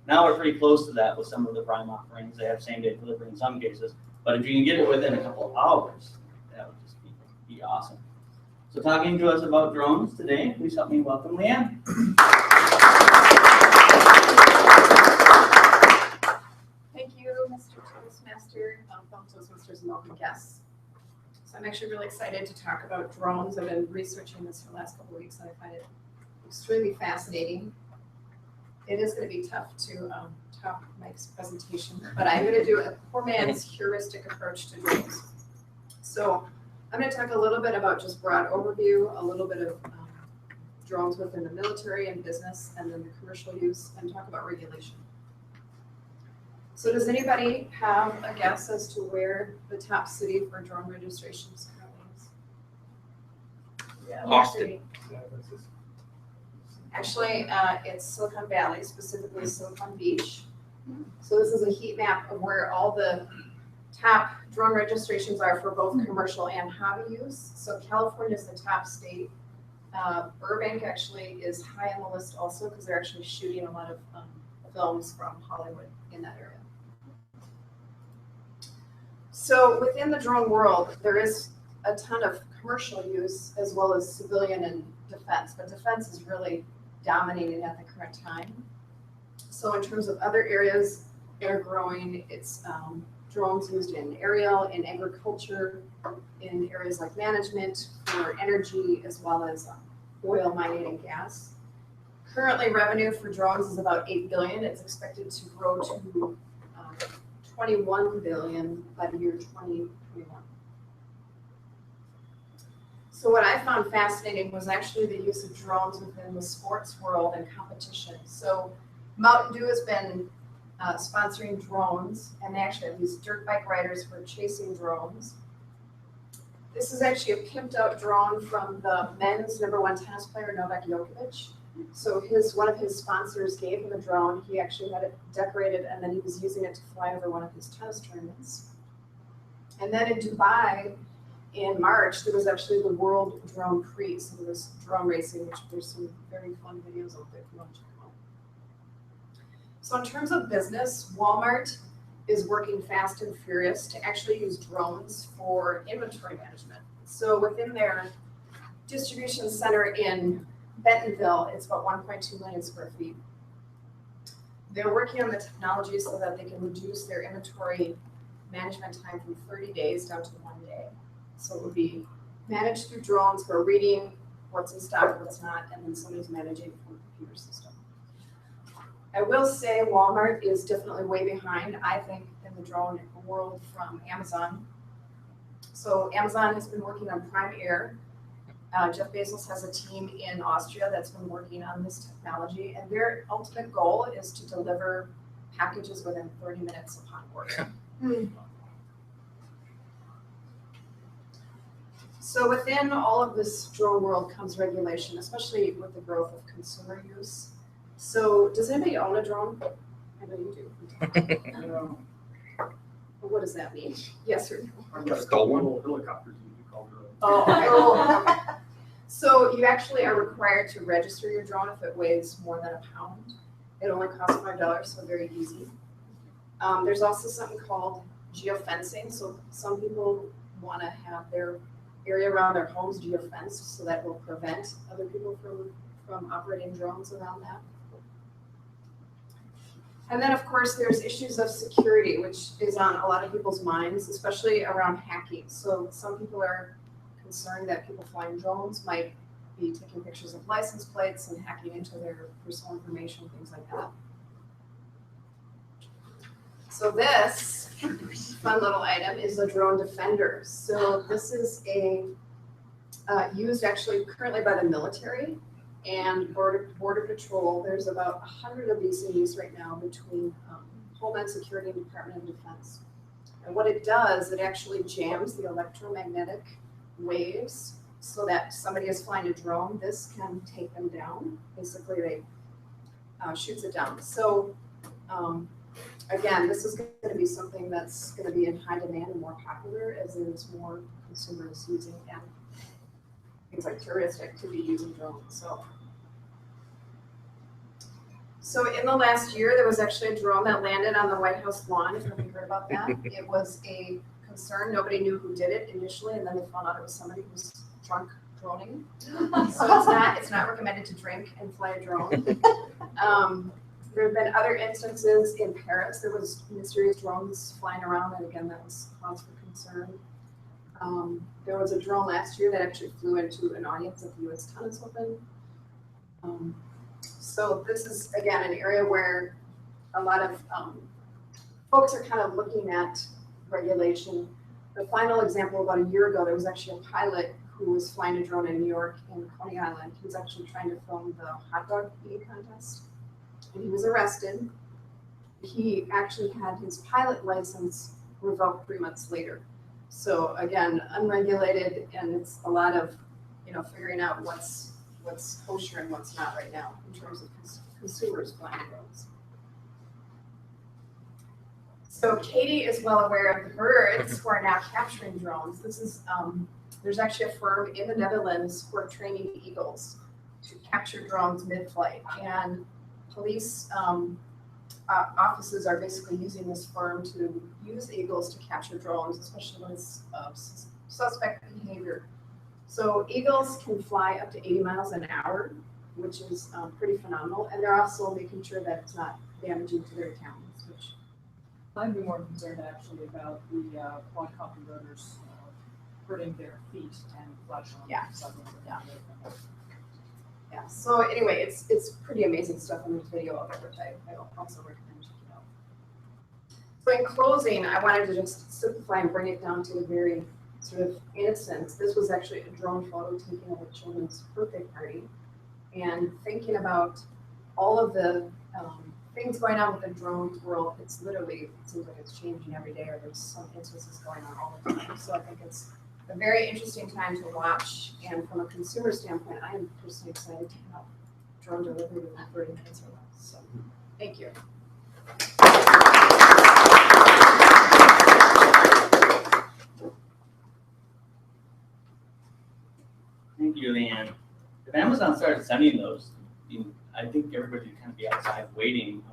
Now we're pretty close to that with some of the Prime offerings. They have same-day delivery in some cases. But if you can get it within a couple of hours, that would just be awesome. So talking to us about drones today, please help me welcome Leanne. Thank you, Mr. Toastmaster, fellow Toastmasters and welcome guests. So I'm actually really excited to talk about drones. I've been researching this for the last couple of weeks and I find it extremely fascinating. It is going to be tough to top Mike's presentation, but I'm going to do a poor man's heuristic approach to drones. So I'm going to talk a little bit about just broad overview, a little bit of drones within the military and business, and then the commercial use, and talk about regulation. So does anybody have a guess as to where the top city for drone registrations currently is? Yeah, Austin. Actually, it's Silicon Valley, specifically Silicon Beach. So this is a heat map of where all the top drone registrations are for both commercial and hobby use. So California is the top state. Burbank actually is high on the list also because they're actually shooting a lot of films from Hollywood in that area. So within the drone world, there is a ton of commercial use as well as civilian and defense, but defense is really dominating at the current time. So in terms of other areas that are growing, it's drones used in aerial, in agriculture, in areas like management, for energy, as well as oil, mining, and gas. Currently, revenue for drones is about $8 billion. It's expected to grow to $21 billion by the year 2021. So what I found fascinating was actually the use of drones within the sports world and competition. So Mountain Dew has been sponsoring drones, and they actually have these dirt bike riders who are chasing drones. This is actually a pimped out drone from the men's #1 tennis player, Novak Djokovic. So one of his sponsors gave him a drone. He actually had it decorated, and then he was using it to fly over one of his tennis tournaments. And then in Dubai, in March, there was actually the World Drone Prix. So there was drone racing, which there's some very fun videos out there if you want to check them out. So in terms of business, Walmart is working fast and furious to actually use drones for inventory management. So within their distribution center in Bentonville, it's about 1.2 million square feet. They're working on the technology so that they can reduce their inventory management time from 30 days down to 1 day. So it would be managed through drones who are reading what's in stock, what's not, and then somebody's managing from a computer system. I will say Walmart is definitely way behind, I think, in the drone world from Amazon. So Amazon has been working on Prime Air. Jeff Bezos has a team in Austria that's been working on this technology, and their ultimate goal is to deliver packages within 30 minutes upon order. So within all of this drone world comes regulation, especially with the growth of consumer use. So does anybody own a drone? I know you do. What does that mean? Yes or no? Stolen helicopters, you call them. Oh. So you actually are required to register your drone if it weighs more than a pound. It only costs $5, so very easy. There's also something called geofencing. So some people want to have their area around their homes geofenced, so that will prevent other people from operating drones around that. And then, of course, there's issues of security, which is on a lot of people's minds, especially around hacking. So some people are concerned that people flying drones might be taking pictures of license plates and hacking into their personal information, things like that. So this fun little item is a drone defender. So this is used actually currently by the military and Border Patrol. There's about 100 of these in use right now between Homeland Security and Department of Defense. And what it does, it actually jams the electromagnetic waves so that somebody is flying a drone. This can take them down. Basically, they shoots it down. So again, this is going to be something that's going to be in high demand and more popular as there's more consumers using and things like tourist activity using drones. So in the last year, there was actually a drone that landed on the White House lawn. If you heard about that, it was a concern. Nobody knew who did it initially, and then they found out it was somebody who was drunk droning. So it's not recommended to drink and fly a drone. There have been other instances in Paris. There was mysterious drones flying around, and again, that was cause for concern. There was a drone last year that actually flew into an audience at the U.S. Tennis Open. So this is, again, an area where a lot of folks are kind of looking at regulation. The final example, about a year ago, there was actually a pilot who was flying a drone in New York in Coney Island. He was actually trying to film the hot dog eating contest, and he was arrested. He actually had his pilot license revoked 3 months later. So again, unregulated, and it's a lot of, figuring out what's kosher and what's not right now in terms of consumers flying drones. So Katie is well aware of the birds who are now capturing drones. This is, there's actually a firm in the Netherlands who are training eagles to capture drones mid-flight. And police offices are basically using this firm to use eagles to capture drones, especially when it's suspect behavior. So eagles can fly up to 80 miles an hour, which is pretty phenomenal. And they're also making sure that it's not damaging to their talons, which I'd be more concerned actually about the quadcopter rotors hurting their feet and flesh on Yeah. Yeah. Yeah. So anyway, it's pretty amazing stuff in this video of it, which I also recommend checking out. So in closing, I wanted to just simplify and bring it down to a very sort of innocent. This was actually a drone photo taken of a children's birthday party, and thinking about all of the things going on with the drones world. It's literally, it seems like it's changing every day, or there's some instances going on all the time. So I think it's a very interesting time to watch. And from a consumer standpoint, I am personally excited to have drone delivery within 30 minutes or less. So thank you. Thank you, Leanne. If Amazon started sending those, I think everybody would kind of be outside waiting.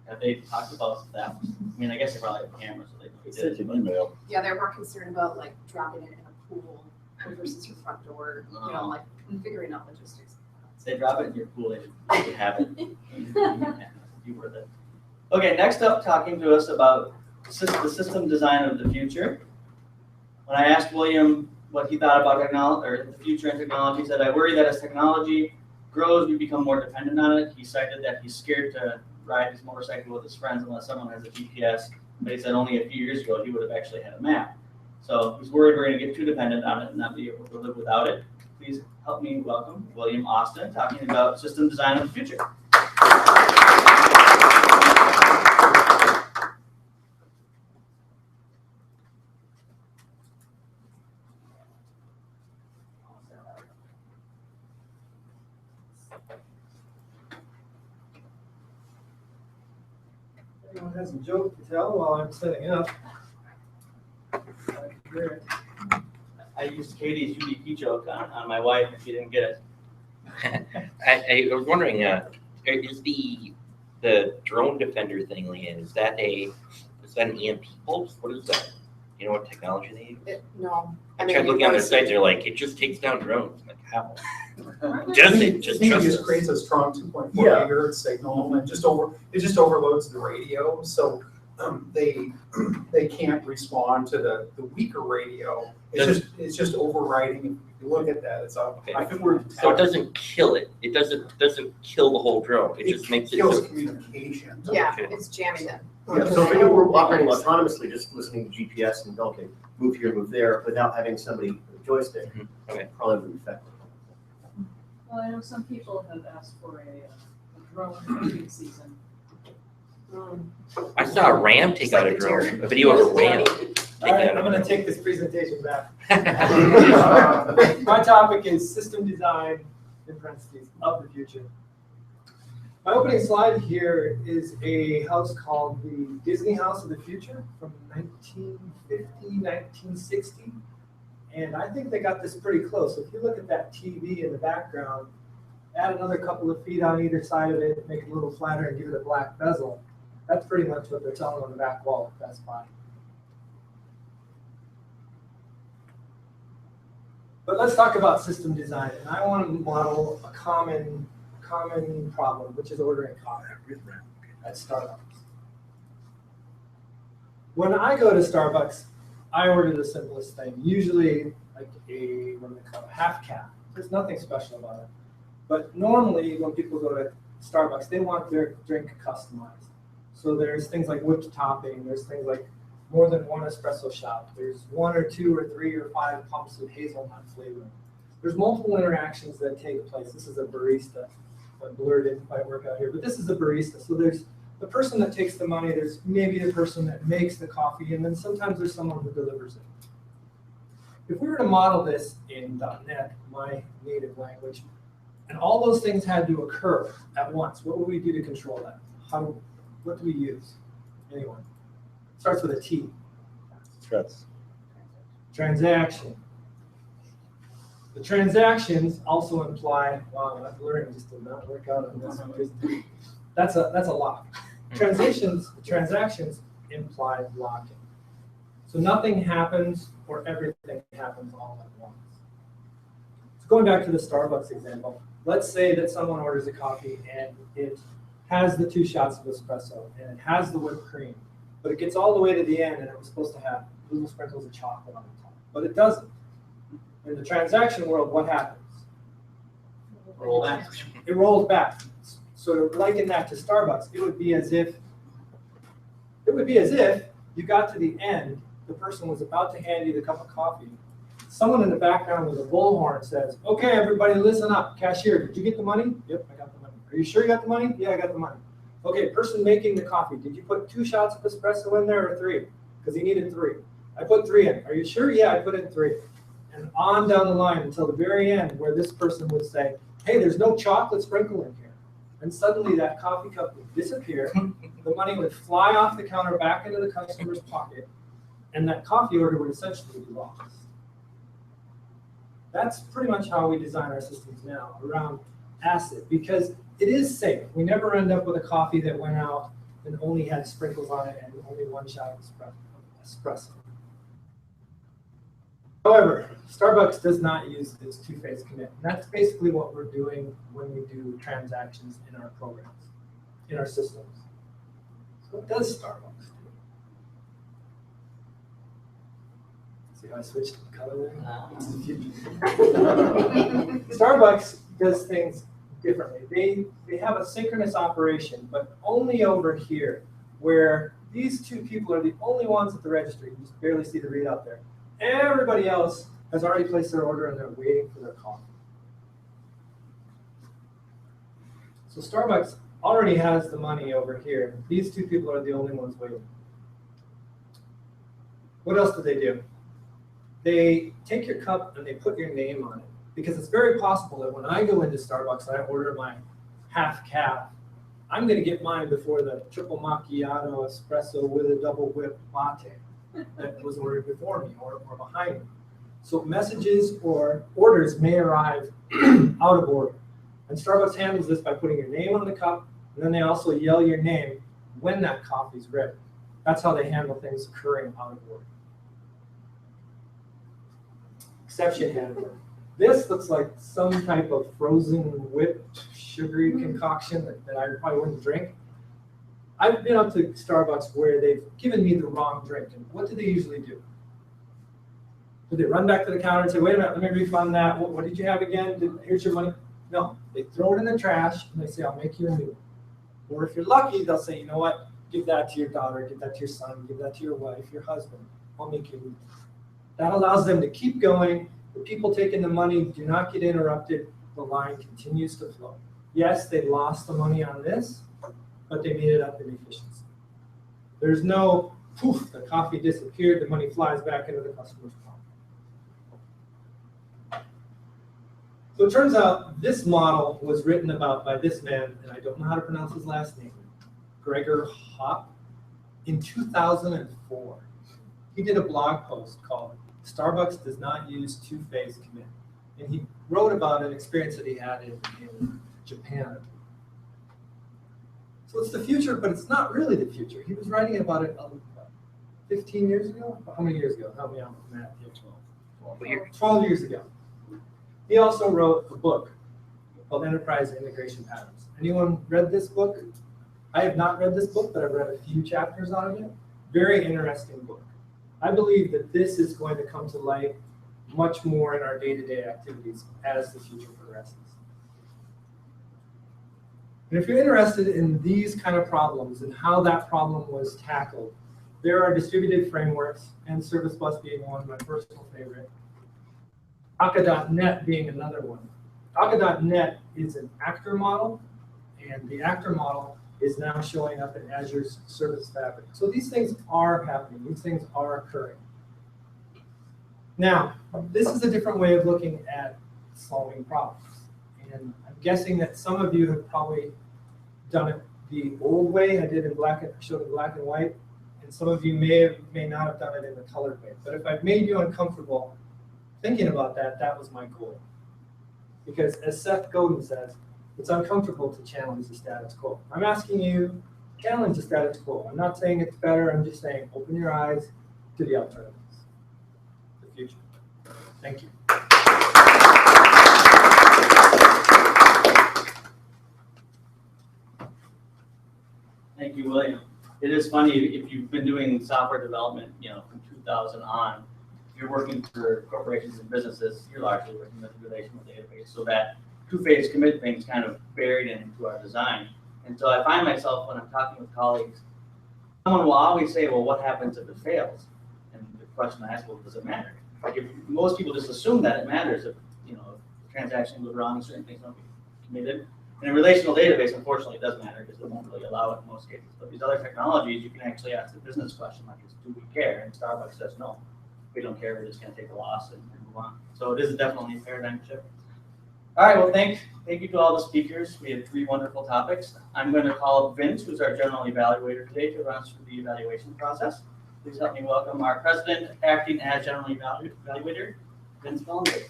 Have they talked about that? I mean, I guess they probably have cameras, so they did it. But Yeah, they're more concerned about like dropping it in a pool versus your front door, like figuring out logistics. if they drop it in your pool, they should have it. You were the. Okay, next up, talking to us about the system design of the future. When I asked William what he thought about technology or the future in technology, he said, "I worry that as technology grows, we become more dependent on it." He cited that he's scared to ride his motorcycle with his friends unless someone has a GPS. But he said only a few years ago he would have actually had a map. So he's worried we're going to get too dependent on it and not be able to live without it. Please help me welcome William Austin, talking about system design of the future. Everyone has a joke to tell while I'm setting up. I used Katie's UDP joke on my wife if you didn't get it. I was wondering, is the drone defender thing, Leanne, is that an EMP pulse? What is that? You know what technology they use? No. I tried looking on their site, they're like, it just takes down drones. I'm like, how? I Just think it trust just us. creates a strong 2.4 Yeah. gigahertz signal and it just overloads the radio. So they can't respond to the weaker radio. It's just overriding. If you look at that, it's up. Okay. So it doesn't kill it. It doesn't kill the whole drone. It just makes it kills so. communication. Yeah, Okay. it's jamming them. Yeah, so if we're operating autonomously, just listening to GPS and, okay, move here, move there, without having somebody with a joystick, Okay. probably would be effective. Well, I know some people have asked for a drone hunting season. I saw a ram take out a drone, a video of a ram. All right, I'm gonna take this presentation back. take My topic is system design, in parentheses, of the future. My opening slide here is a house called the Disney House of the Future from 1950, 1960. And I think they got this pretty close. If you look at that TV in the background, add another couple of feet on either side of it, make it a little flatter and give it a black bezel. That's pretty much what they're telling on the back wall at Best Buy. But let's talk about system design. And I want to model a common problem, which is ordering coffee at Starbucks. When I go to Starbucks, I order the simplest thing, usually like a half cap. There's nothing special about it. But normally when people go to Starbucks, they want their drink customized. So there's things like whipped topping, there's things like more than one espresso shot, there's 1 or 2 or 3 or 5 pumps of hazelnut flavoring. There's multiple interactions that take place. This is a barista. My blur didn't quite work out here, but this is a barista. So there's the person that takes the money, there's maybe the person that makes the coffee, and then sometimes there's someone who delivers it. If we were to model this in .NET, my native language, and all those things had to occur at once, what would we do to control that? What do we use? Anyone? Starts with a T. Transaction. The transactions also imply, wow, my blurring just did not work out on this. That's a lock. Transactions imply locking. So nothing happens or everything happens all at once. So going back to the Starbucks example, let's say that someone orders a coffee and it has the 2 shots of espresso and it has the whipped cream, but it gets all the way to the end and it was supposed to have little sprinkles of chocolate on the top, but it doesn't. In the transaction world, what happens? Roll back. It rolls back. So to liken that to Starbucks, it would be as if you got to the end, the person was about to hand you the cup of coffee. Someone in the background with a bullhorn says, okay, everybody listen up. Cashier, did you get the money? Yep, I got the money. Are you sure you got the money? Yeah, I got the money. Okay, person making the coffee, did you put 2 shots of espresso in there or 3? Because he needed 3. I put 3 in. Are you sure? Yeah, I put in 3. And on down the line until the very end where this person would say, hey, there's no chocolate sprinkle in here. And suddenly that coffee cup would disappear, the money would fly off the counter back into the customer's pocket, and that coffee order would essentially be lost. That's pretty much how we design our systems now around acid, because it is safe. We never end up with a coffee that went out and only had sprinkles on it and only 1 shot of espresso. However, Starbucks does not use this 2-phase commit. And that's basically what we're doing when we do transactions in our programs, in our systems. So what does Starbucks do? See how I switched the color there? Starbucks does things differently. They have a synchronous operation, but only over here, where these 2 people are the only ones at the register. You just barely see the readout there. Everybody else has already placed their order and they're waiting for their coffee. So Starbucks already has the money over here. These 2 people are the only ones waiting. What else do? They take your cup and they put your name on it. Because it's very possible that when I go into Starbucks and I order my half cap, I'm going to get mine before the triple macchiato espresso with a double whip latte. that was ordered before me or behind me. So messages or orders may arrive out of order. And Starbucks handles this by putting your name on the cup, and then they also yell your name when that coffee's ready. That's how they handle things occurring out of order. Exception handling. This looks like some type of frozen whipped sugary concoction that I probably wouldn't drink. I've been up to Starbucks where they've given me the wrong drink. And what do they usually do? Do they run back to the counter and say, wait a minute, let me refund that. What did you have again? Here's your money. No, they throw it in the trash and they say, I'll make you a new one. Or if you're lucky, they'll say, you know what? Give that to your daughter, give that to your son, give that to your wife, your husband. I'll make you a new one. That allows them to keep going. The people taking the money do not get interrupted. The line continues to flow. Yes, they lost the money on this, but they made it up in efficiency. There's no poof, the coffee disappeared, the money flies back into the customer's pocket. So it turns out this model was written about by this man, and I don't know how to pronounce his last name, Gregor Hopp, in 2004. He did a blog post called Starbucks Does Not Use Two-Phase Commit. And he wrote about an experience that he had in Japan. So it's the future, but it's not really the future. He was writing about it 15 years ago? How many years ago? Help me out with math here. 12 years ago. He also wrote a book called Enterprise Integration Patterns. Anyone read this book? I have not read this book, but I've read a few chapters out of it. Very interesting book. I believe that this is going to come to light much more in our day-to-day activities as the future progresses. And if you're interested in these kind of problems and how that problem was tackled, there are distributed frameworks, and Service Bus being one, my personal favorite. Akka.net being another one. Akka.net is an actor model, and the actor model is now showing up in Azure's Service Fabric. So these things are happening. These things are occurring. Now, this is a different way of looking at solving problems. And I'm guessing that some of you have probably done it the old way. I did in showed in black and white. And some of you may not have done it in the colored way. But if I've made you uncomfortable thinking about that, that was my goal. Because as Seth Godin says, it's uncomfortable to challenge the status quo. I'm asking you to challenge the status quo. I'm not saying it's better. I'm just saying open your eyes to the alternatives, the future. Thank you. Thank you, William. It is funny, if you've been doing software development, from 2000 on, if you're working for corporations and businesses, you're largely working with a relational database. So that two-phase commit thing is kind of buried into our design. And so I find myself, when I'm talking with colleagues, someone will always say, well, what happens if it fails? And the question I ask, well, does it matter? Like, if most people just assume that it matters if, if the transaction goes wrong, certain things don't get committed. In a relational database, unfortunately, it does matter because they won't really allow it in most cases. But these other technologies, you can actually ask the business question, like, do we care? And Starbucks says, no, we don't care. We're just going to take a loss and move on. So it is definitely a paradigm shift. All right, well, thank you to all the speakers. We had 3 wonderful topics. I'm going to call Vince, who's our general evaluator today, to run us through the evaluation process. Please help me welcome our president, acting as general evaluator, Vince Bellinger.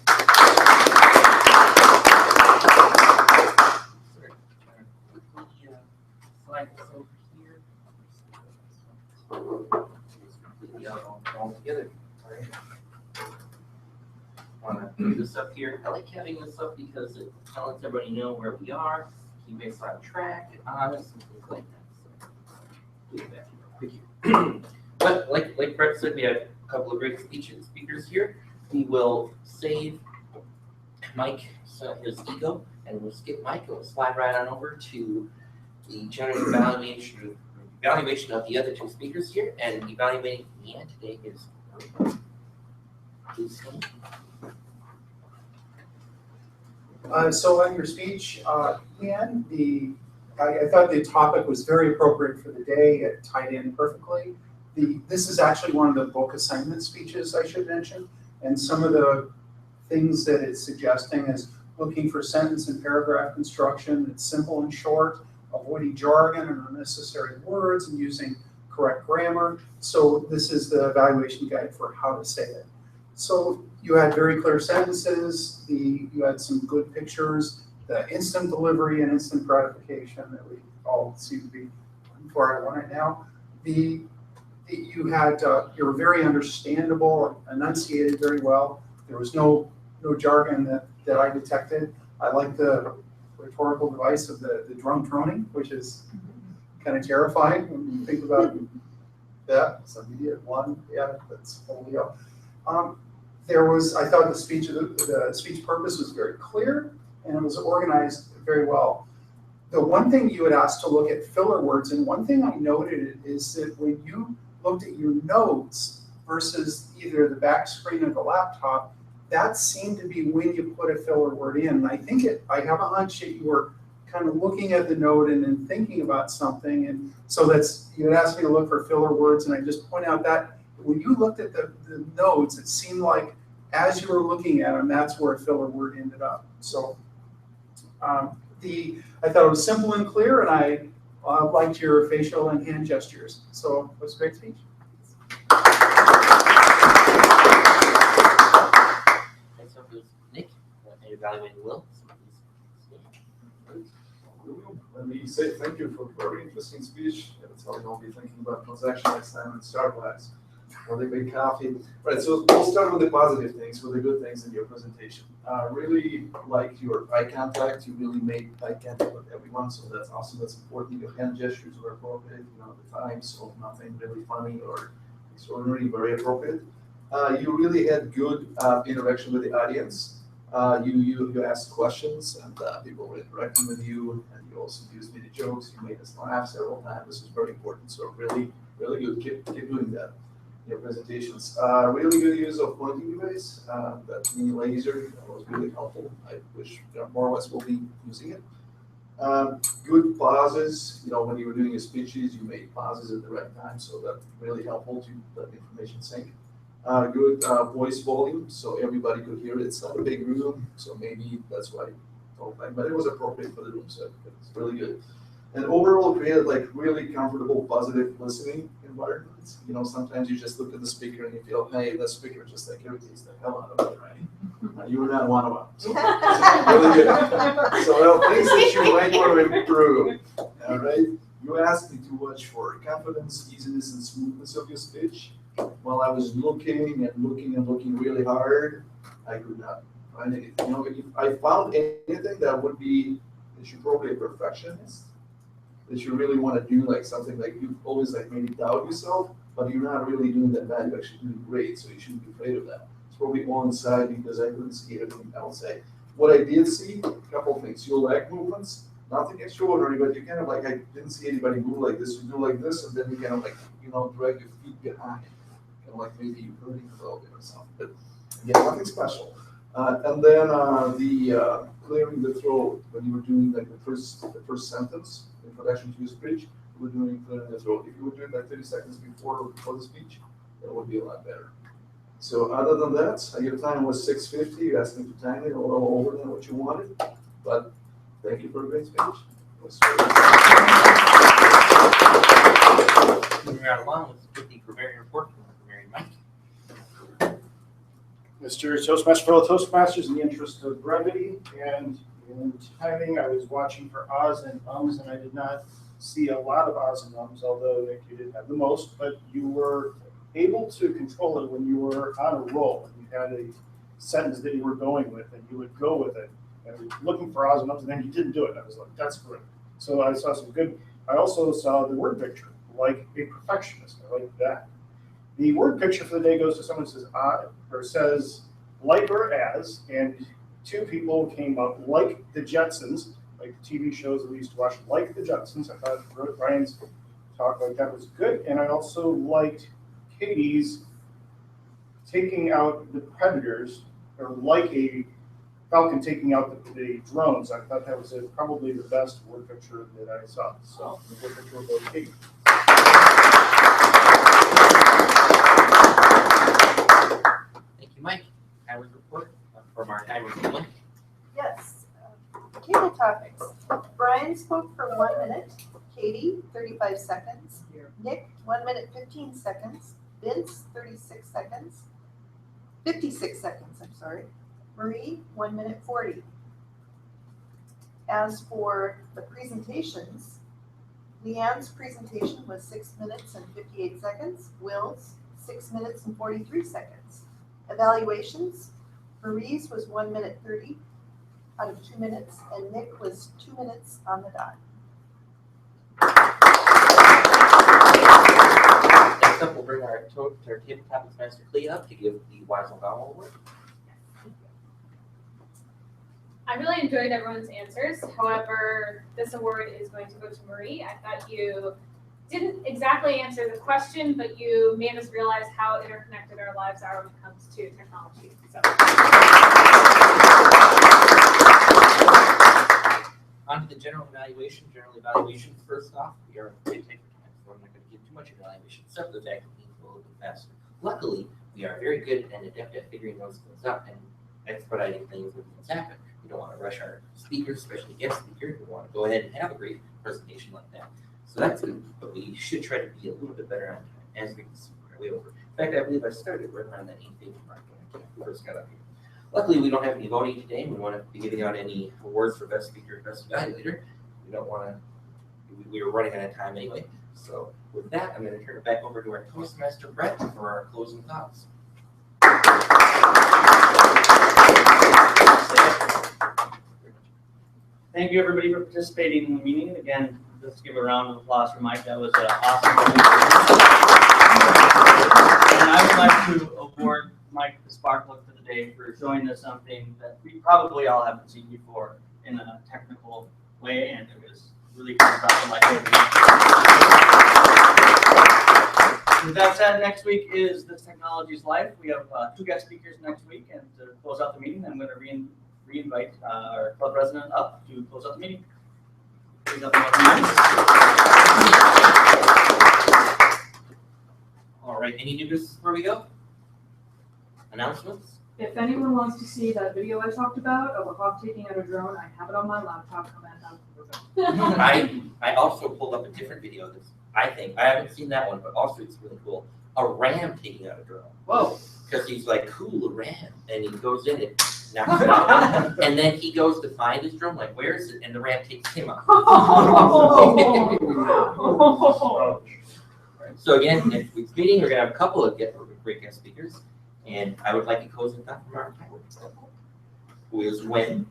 All together. Want to do this up here? I like having this up because it lets everybody know where we are, keep us on track, honest, and things like that. So, do that. Thank you. But like Brett said, we have a couple of great speakers here. We will save Mike his ego, and we'll skip Mike, and we'll slide right on over to the general evaluation of the other 2 speakers here, and evaluating Ian today is please. So on your speech, Ian, I thought the topic was very appropriate for the day. It tied in perfectly. This is actually one of the book assignment speeches, I should mention, and some of the things that it's suggesting is looking for sentence and paragraph construction that's simple and short, avoiding jargon and unnecessary words, and using correct grammar. So this is the evaluation guide for how to say it. So you had very clear sentences, you had some good pictures, the instant delivery and instant gratification that we all seem to be looking for at one right now. You were very understandable, enunciated very well. There was no jargon that I detected. I like the rhetorical device of the drum droning, which is kind of terrifying when you think about that. It's immediate one, yeah, that's holy hell. I thought the speech purpose was very clear and it was organized very well. The one thing you had asked to look at filler words, and one thing I noted is that when you looked at your notes versus either the back screen of the laptop, that seemed to be when you put a filler word in. And I have a hunch that you were kind of looking at the note and then thinking about something. And so you had asked me to look for filler words, and I just point out that when you looked at the notes, it seemed like as you were looking at them, that's where a filler word ended up. So I thought it was simple and clear, and I liked your facial and hand gestures. So it was a great speech. Next up is Nick, evaluating Will. Let me say thank you for a very interesting speech. That's how I'll be thinking about transaction next time in Starbucks. Or they make coffee. Right, so we'll start with the positive things, with the good things in your presentation. Really like your eye contact. You really made eye contact with everyone, so that's awesome. That's important. Your hand gestures were appropriate, at the time, so nothing really funny or extraordinary, very appropriate. You really had good interaction with the audience. You asked questions, and people were interacting with you, and you also used many jokes. You made us laugh several times. This is very important. So really, really good. Keep doing that. Your presentations. Really good use of pointing device. That mini laser was really helpful. I wish more of us will be using it. Good pauses. When you were doing your speeches, you made pauses at the right time, so that's really helpful to let information sink. Good voice volume, so everybody could hear it. It's not a big room, so maybe that's why. But it was appropriate for the room, so it's really good. And overall, created really comfortable, positive listening environment. Sometimes you just look at the speaker and you feel, hey, that speaker just irritates the hell out of me, right? You were not one of them. So, really good. So things that you might want to improve. All right. You asked me to watch for confidence, easiness, and smoothness of your speech. While I was looking really hard, I could not find anything. If I found anything that would be, that you're probably a perfectionist, that you really want to do something you always maybe doubt yourself, but you're not really doing that bad. You're actually doing great, so you shouldn't be afraid of that. It's probably all inside because I couldn't see everything else. What I did see, a couple of things. Your leg movements, nothing extraordinary, but you kind of I didn't see anybody move like this. You do like this, and then you kind of drag your feet behind. Maybe you're hurting a little bit or something, but again, nothing special. And then the clearing the throat when you were doing the first sentence, introduction to your speech, you were doing clearing the throat. If you were doing 30 seconds before the speech, that would be a lot better. So other than that, your time was 6:50. You asked me to time it a little over than what you wanted, but thank you for a great speech. Moving right along with the preparing report. Mr. Toastmaster, fellow Toastmasters, in the interest of brevity and in timing, I was watching for ahs and ums, and I did not see a lot of ahs and ums, although Nick, you didn't have the most, but you were able to control it when you were on a roll. You had a sentence that you were going with, and you would go with it. And I was looking for ahs and ums, and then you didn't do it. I was like, that's great. So I saw some good. I also saw the word picture, like a perfectionist. I like that. The word picture for the day goes to someone who says I, or says like or as, and two people came up like the Jetsons, like the TV shows that we used to watch, like the Jetsons. I thought Brian's talk like that was good, and I also liked Katie's taking out the predators, or like a falcon taking out the drones. I thought that was probably the best word picture that I saw. So the word picture was Katie. Thank you, Mike. Tyler's report from our time family. Yes. Table topics. Brian spoke for 1 minute. Katie, 35 seconds. Nick, 1 minute 15 seconds. Vince, 36 seconds. 56 seconds, I'm sorry. Marie, 1 minute 40. As for the presentations, Leanne's presentation was 6 minutes and 58 seconds. Will's, 6 minutes and 43 seconds. Evaluations, Marie's was 1 minute 30 out of 2 minutes, and Nick was 2 minutes on the dot. Next up, we'll bring our table topics master Clea up to give the Wise and Vowel Award. I really enjoyed everyone's answers. However, this award is going to go to Marie. I thought you didn't exactly answer the question, but you made us realize how interconnected our lives are when it comes to technology. So. On to the general evaluation. General evaluation, first off, we are going to take the time, so I'm not going to give too much evaluation, except for the fact that we need to go a little bit faster. Luckily, we are very good and adept at figuring those things out and expediting things when things happen. We don't want to rush our speakers, especially guest speakers. We want to go ahead and have a great presentation like that. So that's good, but we should try to be a little bit better on time as we can see our way over. In fact, I believe I started right around that 8:50 mark when I first got up here. Luckily, we don't have any voting today. We want to be giving out any awards for best speaker and best evaluator. We don't want to, we were running out of time anyway. So with that, I'm going to turn it back over to our Toastmaster, Brett, for our closing thoughts. Thank you, everybody, for participating in the meeting. And again, let's give a round of applause for Mike. That was awesome. And I would like to award Mike the Sparklet for the day for showing us something that we probably all haven't seen before in a technical way, and it was really cool stuff. With that said, next week is This Technology's Life. We have 2 guest speakers next week, and to close out the meeting, I'm going to re-invite our club president up to close out the meeting. Please up All right, any new business before we go? Announcements? If anyone wants to see that video I talked about of a hawk taking out a drone, I have it on my laptop. I also pulled up a different video that's, I think, I haven't seen that one, but also it's really cool. A ram taking out a drone. Whoa. Because he's like, cool, a ram. And he goes in and knocks it out. And then he goes to find his drone, like, where is it? And the ram takes him out. So again, next week's meeting, we're going to have a couple of great guest speakers. And I would like to close with that from our topic, who is when,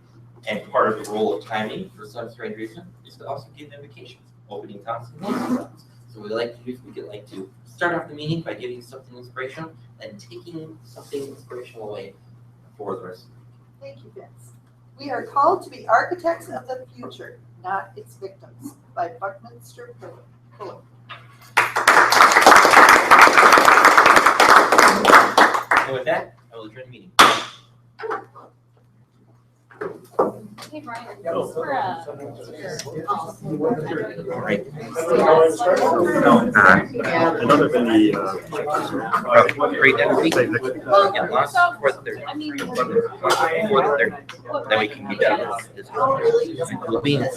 and part of the role of timing for some strange reason is to also give them vacations, opening thoughts and closing thoughts. So we like to do, we like to start off the meeting by giving something inspirational and taking something inspirational away for the rest of the week. Thank you, Vince. We are called to be architects of the future, not its victims, by Buckminster Fuller. And with that, I will adjourn the meeting. Hey, Brian, thanks for All right. Another maybe, Great next week. Yeah, lost for the third. For the third. Then we can be done. We'll be in.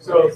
So